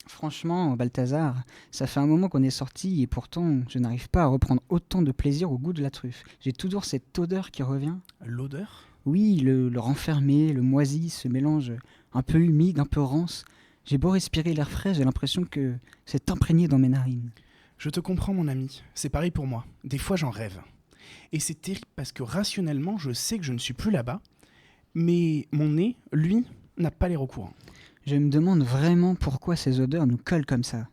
Franchement, Balthazar, ça fait un moment qu'on est sorti et pourtant je n'arrive pas à reprendre autant de plaisir au goût de la truffe. J'ai toujours cette odeur qui revient. L'odeur? Oui, le renfermé, le moisi, ce mélange un peu humide, un peu rance. J'ai beau respirer l'air frais, j'ai l'impression que c'est imprégné dans mes narines. Je te comprends, mon ami. C'est pareil pour moi. Des fois, j'en rêve. Et c'est terrible parce que rationnellement, je sais que je ne suis plus là-bas. Mais mon nez, lui, n'a pas l'air au courant. Je me demande vraiment pourquoi ces odeurs nous collent comme ça.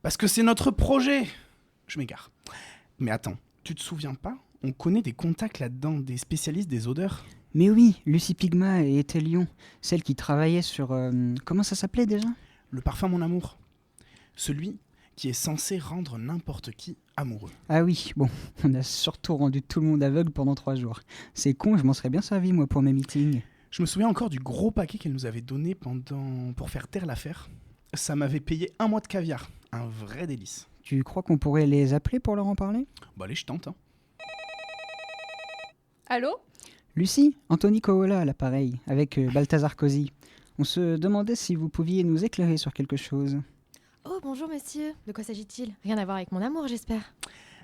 Parce que c'est notre projet. Je m'égare. Mais attends, tu te souviens pas? On connaît des contacts là-dedans, des spécialistes des odeurs. Mais oui, Lucie Pigma et Étélion, celle qui travaillait sur... comment ça s'appelait déjà? Le parfum mon amour. Celui qui est censé rendre n'importe qui amoureux. Ah oui, bon, on a surtout rendu tout le monde aveugle pendant 3 jours. C'est con, je m'en serais bien servi moi pour mes meetings. Je me souviens encore du gros paquet qu'elle nous avait donné pour faire taire l'affaire. Ça m'avait payé 1 mois de caviar. Un vrai délice. Tu crois qu'on pourrait les appeler pour leur en parler? Bah allez, je tente. Hein. Allô? Lucie, Anthony Corolla à l'appareil, avec Balthazar Cosi. On se demandait si vous pouviez nous éclairer sur quelque chose. Oh, bonjour monsieur. De quoi s'agit-il? Rien à voir avec mon amour, j'espère.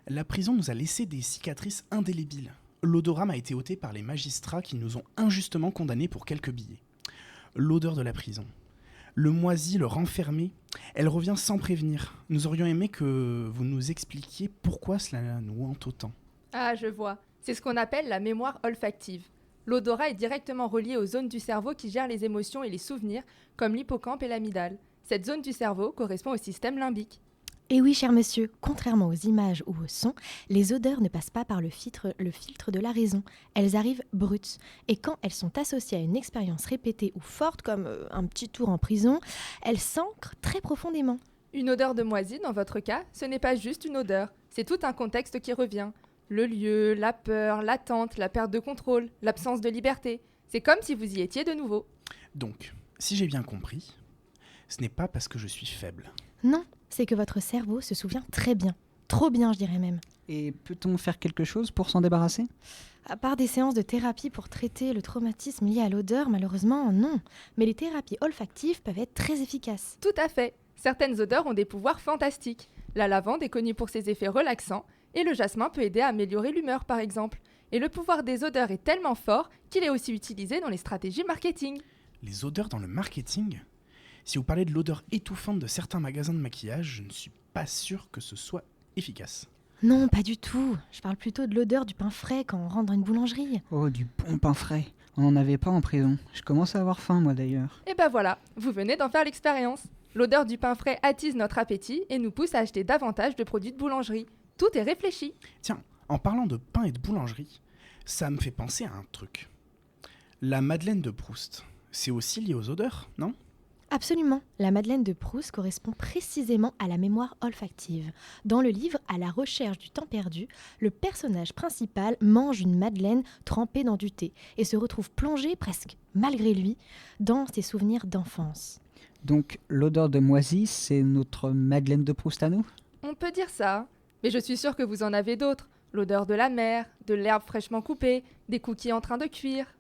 La prison nous a laissé des cicatrices indélébiles. L'odorat a été ôté par les magistrats qui nous ont injustement condamnés pour quelques billets. L'odeur de la prison. Le moisi, le renfermé, elle revient sans prévenir. Nous aurions aimé que vous nous expliquiez pourquoi cela nous hante autant. Ah, je vois. C'est ce qu'on appelle la mémoire olfactive. L'odorat est directement relié aux zones du cerveau qui gèrent les émotions et les souvenirs, comme l'hippocampe et l'amygdale. Cette zone du cerveau correspond au système limbique. Et oui, cher monsieur, contrairement aux images ou aux sons, les odeurs ne passent pas par le filtre de la raison. Elles arrivent brutes. Et quand elles sont associées à une expérience répétée ou forte, comme un petit tour en prison, elles s'ancrent très profondément. Une odeur de moisi, dans votre cas, ce n'est pas juste une odeur, c'est tout un contexte qui revient. Le lieu, la peur, l'attente, la perte de contrôle, l'absence de liberté. C'est comme si vous y étiez de nouveau. Donc, si j'ai bien compris, ce n'est pas parce que je suis faible. Non, c'est que votre cerveau se souvient très bien. Trop bien, je dirais même. Et peut-on faire quelque chose pour s'en débarrasser? À part des séances de thérapie pour traiter le traumatisme lié à l'odeur, malheureusement, non. Mais les thérapies olfactives peuvent être très efficaces. Tout à fait. Certaines odeurs ont des pouvoirs fantastiques. La lavande est connue pour ses effets relaxants, et le jasmin peut aider à améliorer l'humeur, par exemple. Et le pouvoir des odeurs est tellement fort qu'il est aussi utilisé dans les stratégies marketing. Les odeurs dans le marketing? Si vous parlez de l'odeur étouffante de certains magasins de maquillage, je ne suis pas sûr que ce soit efficace. Non, pas du tout. Je parle plutôt de l'odeur du pain frais quand on rentre dans une boulangerie. Oh, du bon pain frais. On n'en avait pas en prison. Je commence à avoir faim, moi d'ailleurs. Et ben voilà, vous venez d'en faire l'expérience. L'odeur du pain frais attise notre appétit et nous pousse à acheter davantage de produits de boulangerie. Tout est réfléchi. Tiens, en parlant de pain et de boulangerie, ça me fait penser à un truc. La Madeleine de Proust, c'est aussi lié aux odeurs, non ? Absolument. La Madeleine de Proust correspond précisément à la mémoire olfactive. Dans le livre « À la recherche du temps perdu », le personnage principal mange une madeleine trempée dans du thé et se retrouve plongé, presque malgré lui, dans ses souvenirs d'enfance. Donc l'odeur de moisi, c'est notre Madeleine de Proust à nous? On peut dire ça, mais je suis sûre que vous en avez d'autres. L'odeur de la mer, de l'herbe fraîchement coupée, des cookies en train de cuire.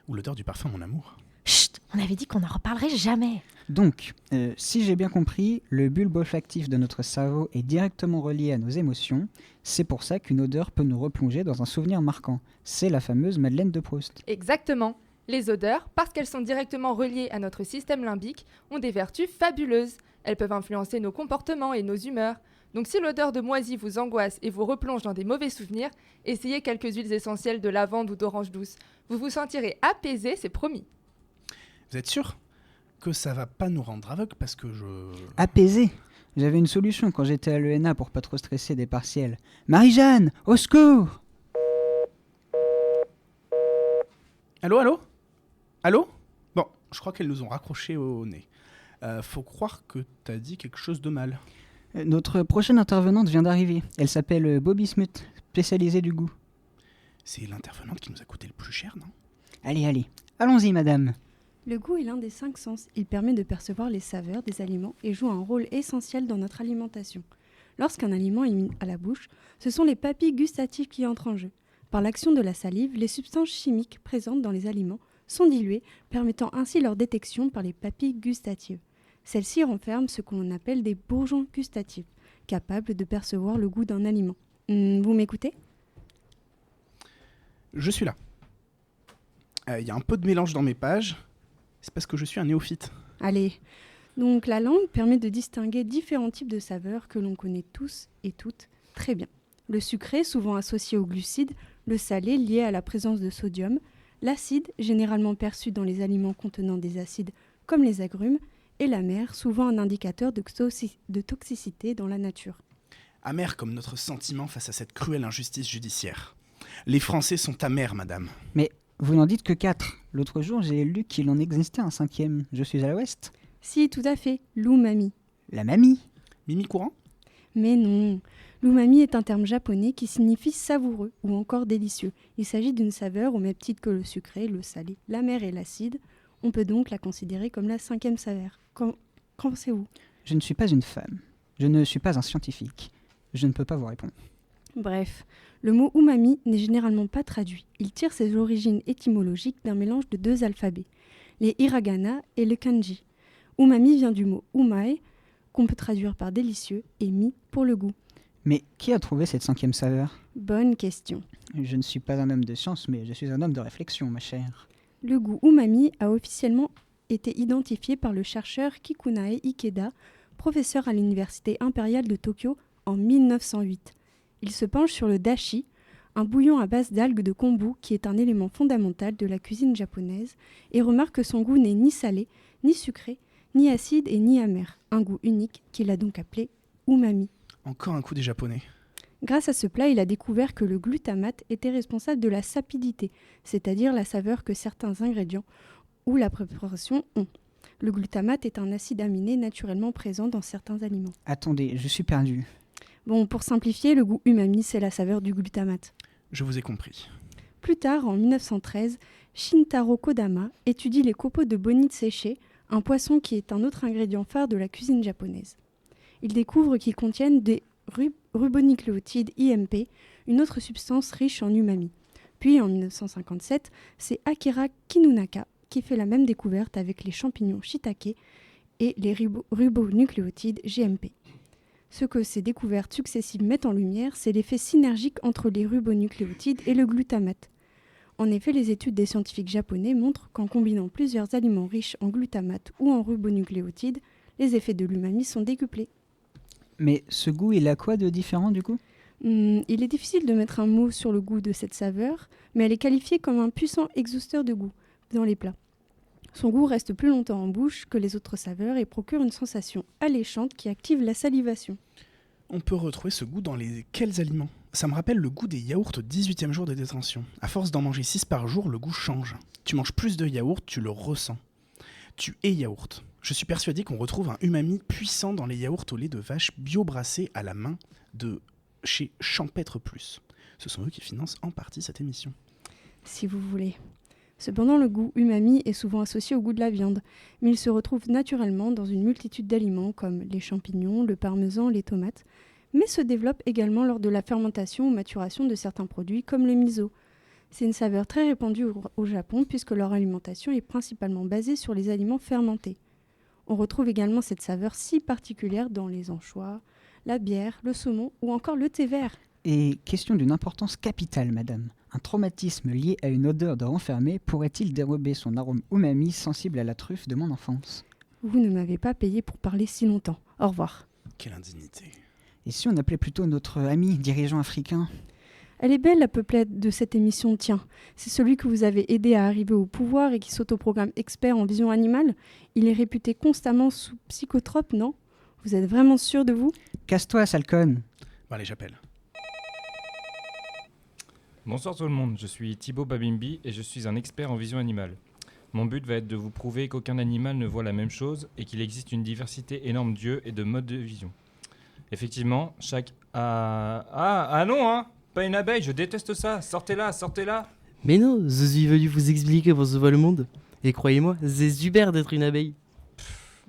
Ou l'odeur du parfum mon amour. Chut, on avait dit qu'on n'en reparlerait jamais. Donc, si j'ai bien compris, le bulbe olfactif de notre cerveau est directement relié à nos émotions. C'est pour ça qu'une odeur peut nous replonger dans un souvenir marquant. C'est la fameuse Madeleine de Proust. Exactement. Les odeurs, parce qu'elles sont directement reliées à notre système limbique, ont des vertus fabuleuses. Elles peuvent influencer nos comportements et nos humeurs. Donc si l'odeur de moisi vous angoisse et vous replonge dans des mauvais souvenirs, essayez quelques huiles essentielles de lavande ou d'orange douce. Vous vous sentirez apaisé, c'est promis. Vous êtes sûr que ça va pas nous rendre aveugles parce que Apaisé. J'avais une solution quand j'étais à l'ENA pour pas trop stresser des partiels. Marie-Jeanne, au secours! Allô, allô? Allô? Bon, je crois qu'elles nous ont raccroché au nez. Faut croire que t'as dit quelque chose de mal. Notre prochaine intervenante vient d'arriver. Elle s'appelle Bobby Smith, spécialisée du goût. C'est l'intervenante qui nous a coûté le plus cher, non? Allez, allons-y, madame. Le goût est l'un des 5 sens. Il permet de percevoir les saveurs des aliments et joue un rôle essentiel dans notre alimentation. Lorsqu'un aliment est mis à la bouche, ce sont les papilles gustatives qui entrent en jeu. Par l'action de la salive, les substances chimiques présentes dans les aliments sont diluées, permettant ainsi leur détection par les papilles gustatives. Celles-ci renferment ce que l'on appelle des bourgeons gustatifs, capables de percevoir le goût d'un aliment. Vous m'écoutez ? Je suis là. Il y a un peu de mélange dans mes pages. C'est parce que je suis un néophyte. Allez, donc la langue permet de distinguer différents types de saveurs que l'on connaît tous et toutes très bien. Le sucré, souvent associé aux glucides, le salé, lié à la présence de sodium, l'acide, généralement perçu dans les aliments contenant des acides comme les agrumes, et l'amer, souvent un indicateur de toxicité dans la nature. Amer comme notre sentiment face à cette cruelle injustice judiciaire. Les Français sont amers, madame. Mais vous n'en dites que 4. L'autre jour, j'ai lu qu'il en existait un 5e. Je suis à l'ouest. Si, tout à fait, l'umami. La mamie. Mimi Courant ? Mais non, l'umami est un terme japonais qui signifie savoureux ou encore délicieux. Il s'agit d'une saveur au même titre que le sucré, le salé, l'amer et l'acide. On peut donc la considérer comme la 5e saveur. Qu'en pensez-vous ? Je ne suis pas une femme. Je ne suis pas un scientifique. Je ne peux pas vous répondre. Bref, le mot umami n'est généralement pas traduit. Il tire ses origines étymologiques d'un mélange de 2 alphabets, les hiragana et le kanji. Umami vient du mot umae, qu'on peut traduire par délicieux, et mi pour le goût. Mais qui a trouvé cette 5e saveur ? Bonne question. Je ne suis pas un homme de science, mais je suis un homme de réflexion, ma chère. Le goût umami a officiellement été identifié par le chercheur Kikunae Ikeda, professeur à l'Université impériale de Tokyo en 1908. Il se penche sur le dashi, un bouillon à base d'algues de kombu qui est un élément fondamental de la cuisine japonaise, et remarque que son goût n'est ni salé, ni sucré, ni acide et ni amer. Un goût unique qu'il a donc appelé umami. Encore un coup des Japonais. Grâce à ce plat, il a découvert que le glutamate était responsable de la sapidité, c'est-à-dire la saveur que certains ingrédients ou la préparation ont. Le glutamate est un acide aminé naturellement présent dans certains aliments. Attendez, je suis perdu. Bon, pour simplifier, le goût umami, c'est la saveur du glutamate. Je vous ai compris. Plus tard, en 1913, Shintaro Kodama étudie les copeaux de bonite séchés, un poisson qui est un autre ingrédient phare de la cuisine japonaise. Il découvre qu'ils contiennent des ribonucléotides IMP, une autre substance riche en umami. Puis, en 1957, c'est Akira Kinunaka qui fait la même découverte avec les champignons shiitake et les ribonucléotides GMP. Ce que ces découvertes successives mettent en lumière, c'est l'effet synergique entre les ribonucléotides et le glutamate. En effet, les études des scientifiques japonais montrent qu'en combinant plusieurs aliments riches en glutamate ou en ribonucléotides, les effets de l'umami sont décuplés. Mais ce goût, il a quoi de différent du coup ? Il est difficile de mettre un mot sur le goût de cette saveur, mais elle est qualifiée comme un puissant exhausteur de goût dans les plats. Son goût reste plus longtemps en bouche que les autres saveurs et procure une sensation alléchante qui active la salivation. On peut retrouver ce goût dans quels aliments ? Ça me rappelle le goût des yaourts au 18e jour de détention. À force d'en manger 6 par jour, le goût change. Tu manges plus de yaourt, tu le ressens. Tu es yaourt. Je suis persuadé qu'on retrouve un umami puissant dans les yaourts au lait de vache bio brassés à la main de chez Champêtre Plus. Ce sont eux qui financent en partie cette émission. Si vous voulez. Cependant, le goût umami est souvent associé au goût de la viande, mais il se retrouve naturellement dans une multitude d'aliments comme les champignons, le parmesan, les tomates, mais se développe également lors de la fermentation ou maturation de certains produits comme le miso. C'est une saveur très répandue au Japon puisque leur alimentation est principalement basée sur les aliments fermentés. On retrouve également cette saveur si particulière dans les anchois, la bière, le saumon ou encore le thé vert. Et question d'une importance capitale, madame. Un traumatisme lié à une odeur de renfermé pourrait-il dérober son arôme umami sensible à la truffe de mon enfance ? Vous ne m'avez pas payé pour parler si longtemps. Au revoir. Quelle indignité. Et si on appelait plutôt notre ami dirigeant africain ? Elle est belle la peuplette de cette émission, tiens. C'est celui que vous avez aidé à arriver au pouvoir et qui s'autoprogramme expert en vision animale. Il est réputé constamment sous psychotrope, non ? Vous êtes vraiment sûr de vous ? Casse-toi, sale conne. Bon allez, j'appelle. Bonsoir tout le monde, je suis Thibaut Babimbi et je suis un expert en vision animale. Mon but va être de vous prouver qu'aucun animal ne voit la même chose et qu'il existe une diversité énorme d'yeux et de modes de vision. Effectivement, chaque... Ah non, hein ! Pas une abeille, je déteste ça. Sortez-la, sortez-la. Mais non, je suis venu vous expliquer comment se voit le monde. Et croyez-moi, c'est super d'être une abeille.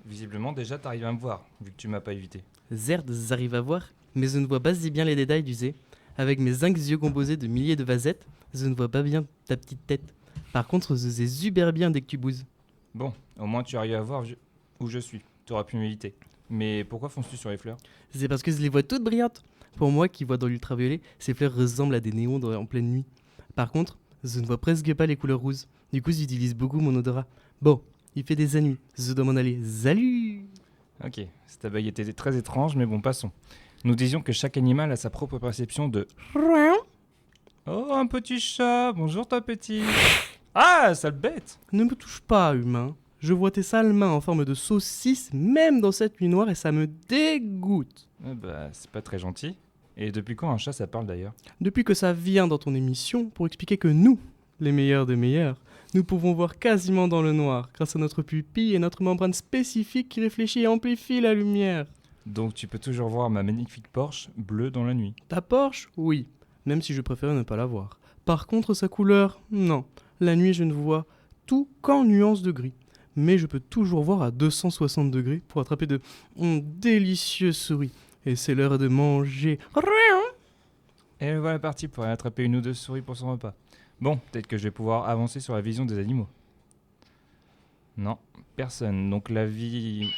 Visiblement, déjà, t'arrives à me voir, vu que tu m'as pas évité. Certes, j'arrive à voir, mais je ne vois pas si bien les détails, tu sais. Avec mes 5 yeux composés de milliers de vasettes, je ne vois pas bien ta petite tête. Par contre, je sais super bien dès que tu bouses. Bon, au moins tu arrives à voir où je suis. T'auras pu m'éviter. Mais pourquoi fonces-tu sur les fleurs? C'est parce que je les vois toutes brillantes. Pour moi qui vois dans l'ultraviolet, ces fleurs ressemblent à des néons en pleine nuit. Par contre, je ne vois presque pas les couleurs roses. Du coup, j'utilise beaucoup mon odorat. Bon, il fait des années. Je dois m'en aller. Salut! Ok, cette abeille était très étrange, mais bon, passons. Nous disions que chaque animal a sa propre perception de... Oh, un petit chat. Bonjour, ta petite. Ah, sale bête. Ne me touche pas, humain. Je vois tes sales mains en forme de saucisse, même dans cette nuit noire, et ça me dégoûte. C'est pas très gentil. Et depuis quand un chat, ça parle d'ailleurs? Depuis que ça vient dans ton émission pour expliquer que nous, les meilleurs des meilleurs, nous pouvons voir quasiment dans le noir, grâce à notre pupille et notre membrane spécifique qui réfléchit et amplifie la lumière. Donc tu peux toujours voir ma magnifique Porsche bleue dans la nuit. Ta Porsche, oui, même si je préfère ne pas la voir. Par contre, sa couleur, non. La nuit, je ne vois tout qu'en nuances de gris. Mais je peux toujours voir à 260 degrés pour attraper de délicieuses souris. Et c'est l'heure de manger. Et voilà parti pour aller attraper une ou deux souris pour son repas. Bon, peut-être que je vais pouvoir avancer sur la vision des animaux. Non, personne. Donc la vie...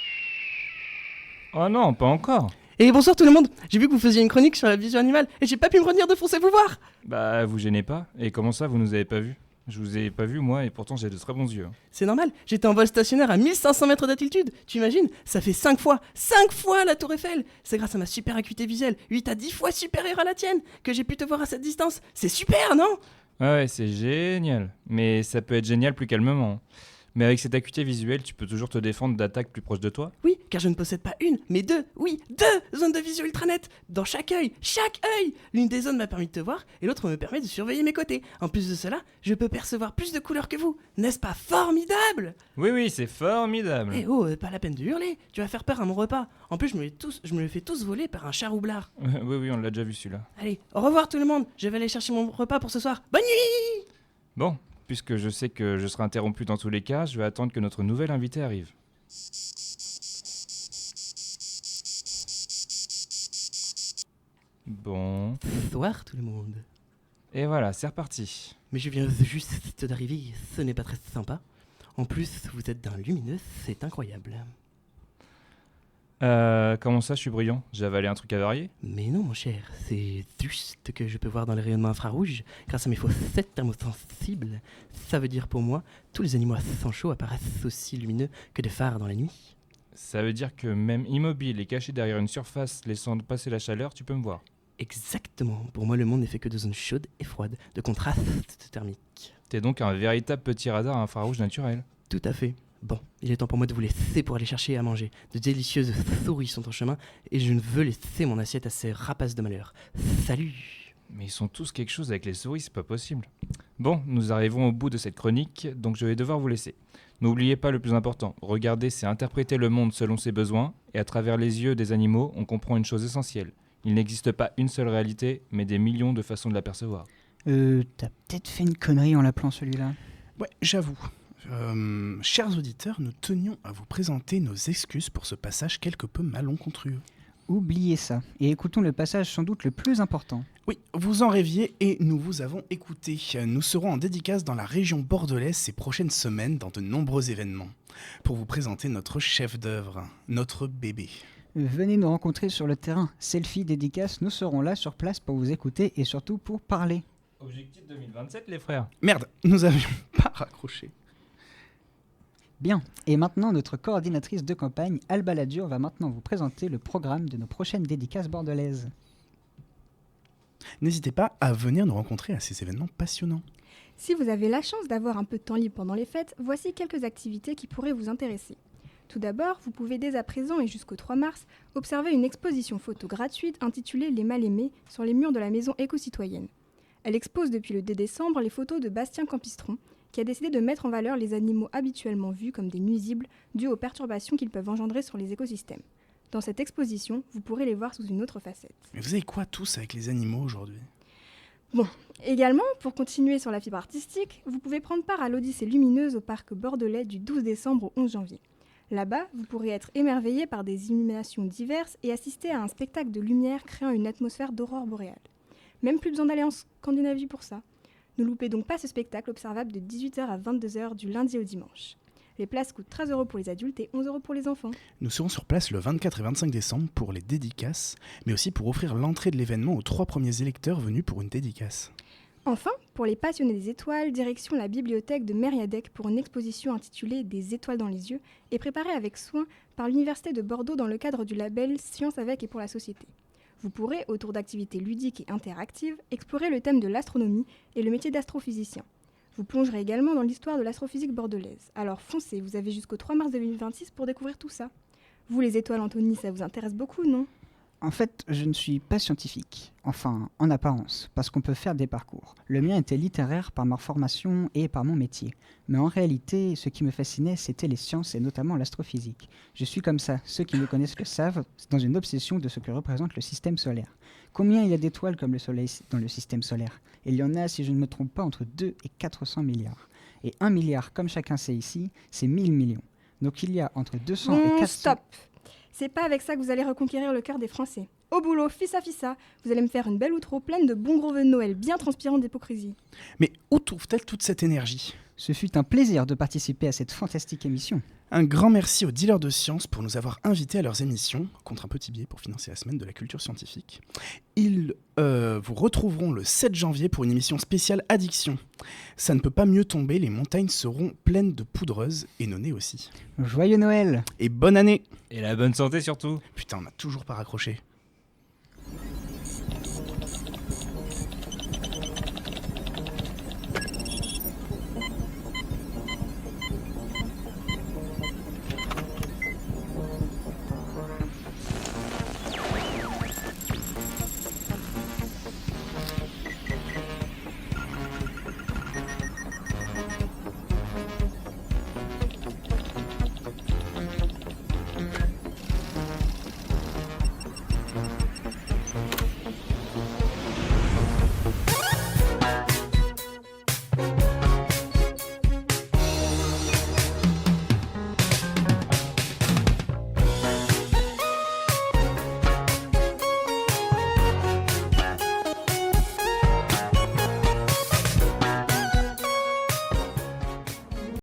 Oh non, pas encore. Et bonsoir tout le monde. J'ai vu que vous faisiez une chronique sur la vision animale et j'ai pas pu me retenir de foncer vous voir. Bah, vous gênez pas. Et comment ça, vous nous avez pas vus? Je vous ai pas vu, moi, et pourtant j'ai de très bons yeux. C'est normal, j'étais en vol stationnaire à 1500 mètres d'altitude. Tu imagines? Ça fait 5 fois la tour Eiffel. C'est grâce à ma super acuité visuelle, 8 à 10 fois supérieure à la tienne, que j'ai pu te voir à cette distance. C'est super, non? Ouais, c'est génial. Mais ça peut être génial plus calmement. Mais avec cette acuité visuelle, tu peux toujours te défendre d'attaques plus proches de toi? Oui, car je ne possède pas une, mais deux zones de vision ultranet dans chaque œil. L'une des zones m'a permis de te voir et l'autre me permet de surveiller mes côtés. En plus de cela, je peux percevoir plus de couleurs que vous. N'est-ce pas formidable? Oui, c'est formidable. Eh oh, pas la peine de hurler, tu vas faire peur à mon repas. En plus, je me le fais tous voler par un chat roublard. Oui, on l'a déjà vu celui-là. Allez, au revoir tout le monde, je vais aller chercher mon repas pour ce soir. Bonne nuit! Bon, puisque je sais que je serai interrompu dans tous les cas, je vais attendre que notre nouvel invité arrive. Bon. Bonsoir tout le monde. Et voilà, c'est reparti. Mais je viens juste d'arriver, ce n'est pas très sympa. En plus, vous êtes d'un lumineux, c'est incroyable. Comment ça, je suis brillant? J'ai avalé un truc avarié? Mais non, mon cher, c'est juste que je peux voir dans les rayonnements infrarouges grâce à mes faussettes thermosensibles. Ça veut dire pour moi, tous les animaux à sang chaud apparaissent aussi lumineux que des phares dans la nuit. Ça veut dire que même immobile et caché derrière une surface laissant passer la chaleur, tu peux me voir? Exactement. Pour moi, le monde n'est fait que de zones chaudes et froides, de contrastes thermiques. T'es donc un véritable petit radar infrarouge naturel. Tout à fait. Bon, il est temps pour moi de vous laisser pour aller chercher à manger. De délicieuses souris sont en chemin et je ne veux laisser mon assiette à ces rapaces de malheur. Salut! Mais ils sont tous quelque chose avec les souris, c'est pas possible. Bon, nous arrivons au bout de cette chronique, donc je vais devoir vous laisser. N'oubliez pas le plus important, regarder c'est interpréter le monde selon ses besoins, et à travers les yeux des animaux, on comprend une chose essentielle. Il n'existe pas une seule réalité, mais des millions de façons de l'apercevoir. T'as peut-être fait une connerie en l'appelant celui-là. Ouais, j'avoue. Chers auditeurs, nous tenions à vous présenter nos excuses pour ce passage quelque peu malencontreux. Oubliez ça, et écoutons le passage sans doute le plus important. Oui, vous en rêviez et nous vous avons écouté. Nous serons en dédicace dans la région bordelaise ces prochaines semaines dans de nombreux événements pour vous présenter notre chef d'œuvre, notre bébé. Venez nous rencontrer sur le terrain. Selfie, dédicace, nous serons là sur place pour vous écouter et surtout pour parler. Objectif 2027, les frères. Merde, nous avions pas raccroché. Bien, et maintenant notre coordinatrice de campagne, Alba Ladur, va maintenant vous présenter le programme de nos prochaines dédicaces bordelaises. N'hésitez pas à venir nous rencontrer à ces événements passionnants. Si vous avez la chance d'avoir un peu de temps libre pendant les fêtes, voici quelques activités qui pourraient vous intéresser. Tout d'abord, vous pouvez dès à présent et jusqu'au 3 mars observer une exposition photo gratuite intitulée Les Mal-Aimés sur les murs de la maison éco-citoyenne. Elle expose depuis le 2 décembre les photos de Bastien Campistron, qui a décidé de mettre en valeur les animaux habituellement vus comme des nuisibles dus aux perturbations qu'ils peuvent engendrer sur les écosystèmes. Dans cette exposition, vous pourrez les voir sous une autre facette. Mais vous avez quoi tous avec les animaux aujourd'hui ? Bon, également, pour continuer sur la fibre artistique, vous pouvez prendre part à l'Odyssée lumineuse au parc bordelais du 12 décembre au 11 janvier. Là-bas, vous pourrez être émerveillé par des illuminations diverses et assister à un spectacle de lumière créant une atmosphère d'aurore boréale. Même plus besoin d'aller en Scandinavie pour ça. Ne loupez donc pas ce spectacle observable de 18h à 22h du lundi au dimanche. Les places coûtent 13 € pour les adultes et 11 € pour les enfants. Nous serons sur place le 24 et 25 décembre pour les dédicaces, mais aussi pour offrir l'entrée de l'événement aux 3 premiers électeurs venus pour une dédicace. Enfin, pour les passionnés des étoiles, direction la bibliothèque de Mériadec pour une exposition intitulée Des étoiles dans les yeux et préparée avec soin par l'Université de Bordeaux dans le cadre du label Science avec et pour la société. Vous pourrez, autour d'activités ludiques et interactives, explorer le thème de l'astronomie et le métier d'astrophysicien. Vous plongerez également dans l'histoire de l'astrophysique bordelaise. Alors foncez, vous avez jusqu'au 3 mars 2026 pour découvrir tout ça. Vous, les étoiles, Anthony, ça vous intéresse beaucoup, non ? En fait, je ne suis pas scientifique. Enfin, en apparence, parce qu'on peut faire des parcours. Le mien était littéraire par ma formation et par mon métier. Mais en réalité, ce qui me fascinait, c'était les sciences et notamment l'astrophysique. Je suis comme ça, ceux qui me connaissent le savent, dans une obsession de ce que représente le système solaire. Combien il y a d'étoiles comme le Soleil dans le système solaire ? Il y en a, si je ne me trompe pas, entre 2 et 400 milliards. Et 1 milliard, comme chacun sait ici, c'est 1000 millions. Donc il y a entre 200 et 400... Stop ! C'est pas avec ça que vous allez reconquérir le cœur des Français. Au boulot, fissa, vous allez me faire une belle outro pleine de bons gros vœux de Noël, bien transpirant d'hypocrisie. Mais où trouve-t-elle toute cette énergie ? Ce fut un plaisir de participer à cette fantastique émission. Un grand merci aux dealers de sciences pour nous avoir invités à leurs émissions, contre un petit billet pour financer la semaine de la culture scientifique. Ils vous retrouveront le 7 janvier pour une émission spéciale addiction. Ça ne peut pas mieux tomber, les montagnes seront pleines de poudreuses et nos nez aussi. Joyeux Noël ! Et bonne année ! Et la bonne santé surtout. Putain, on n'a toujours pas raccroché.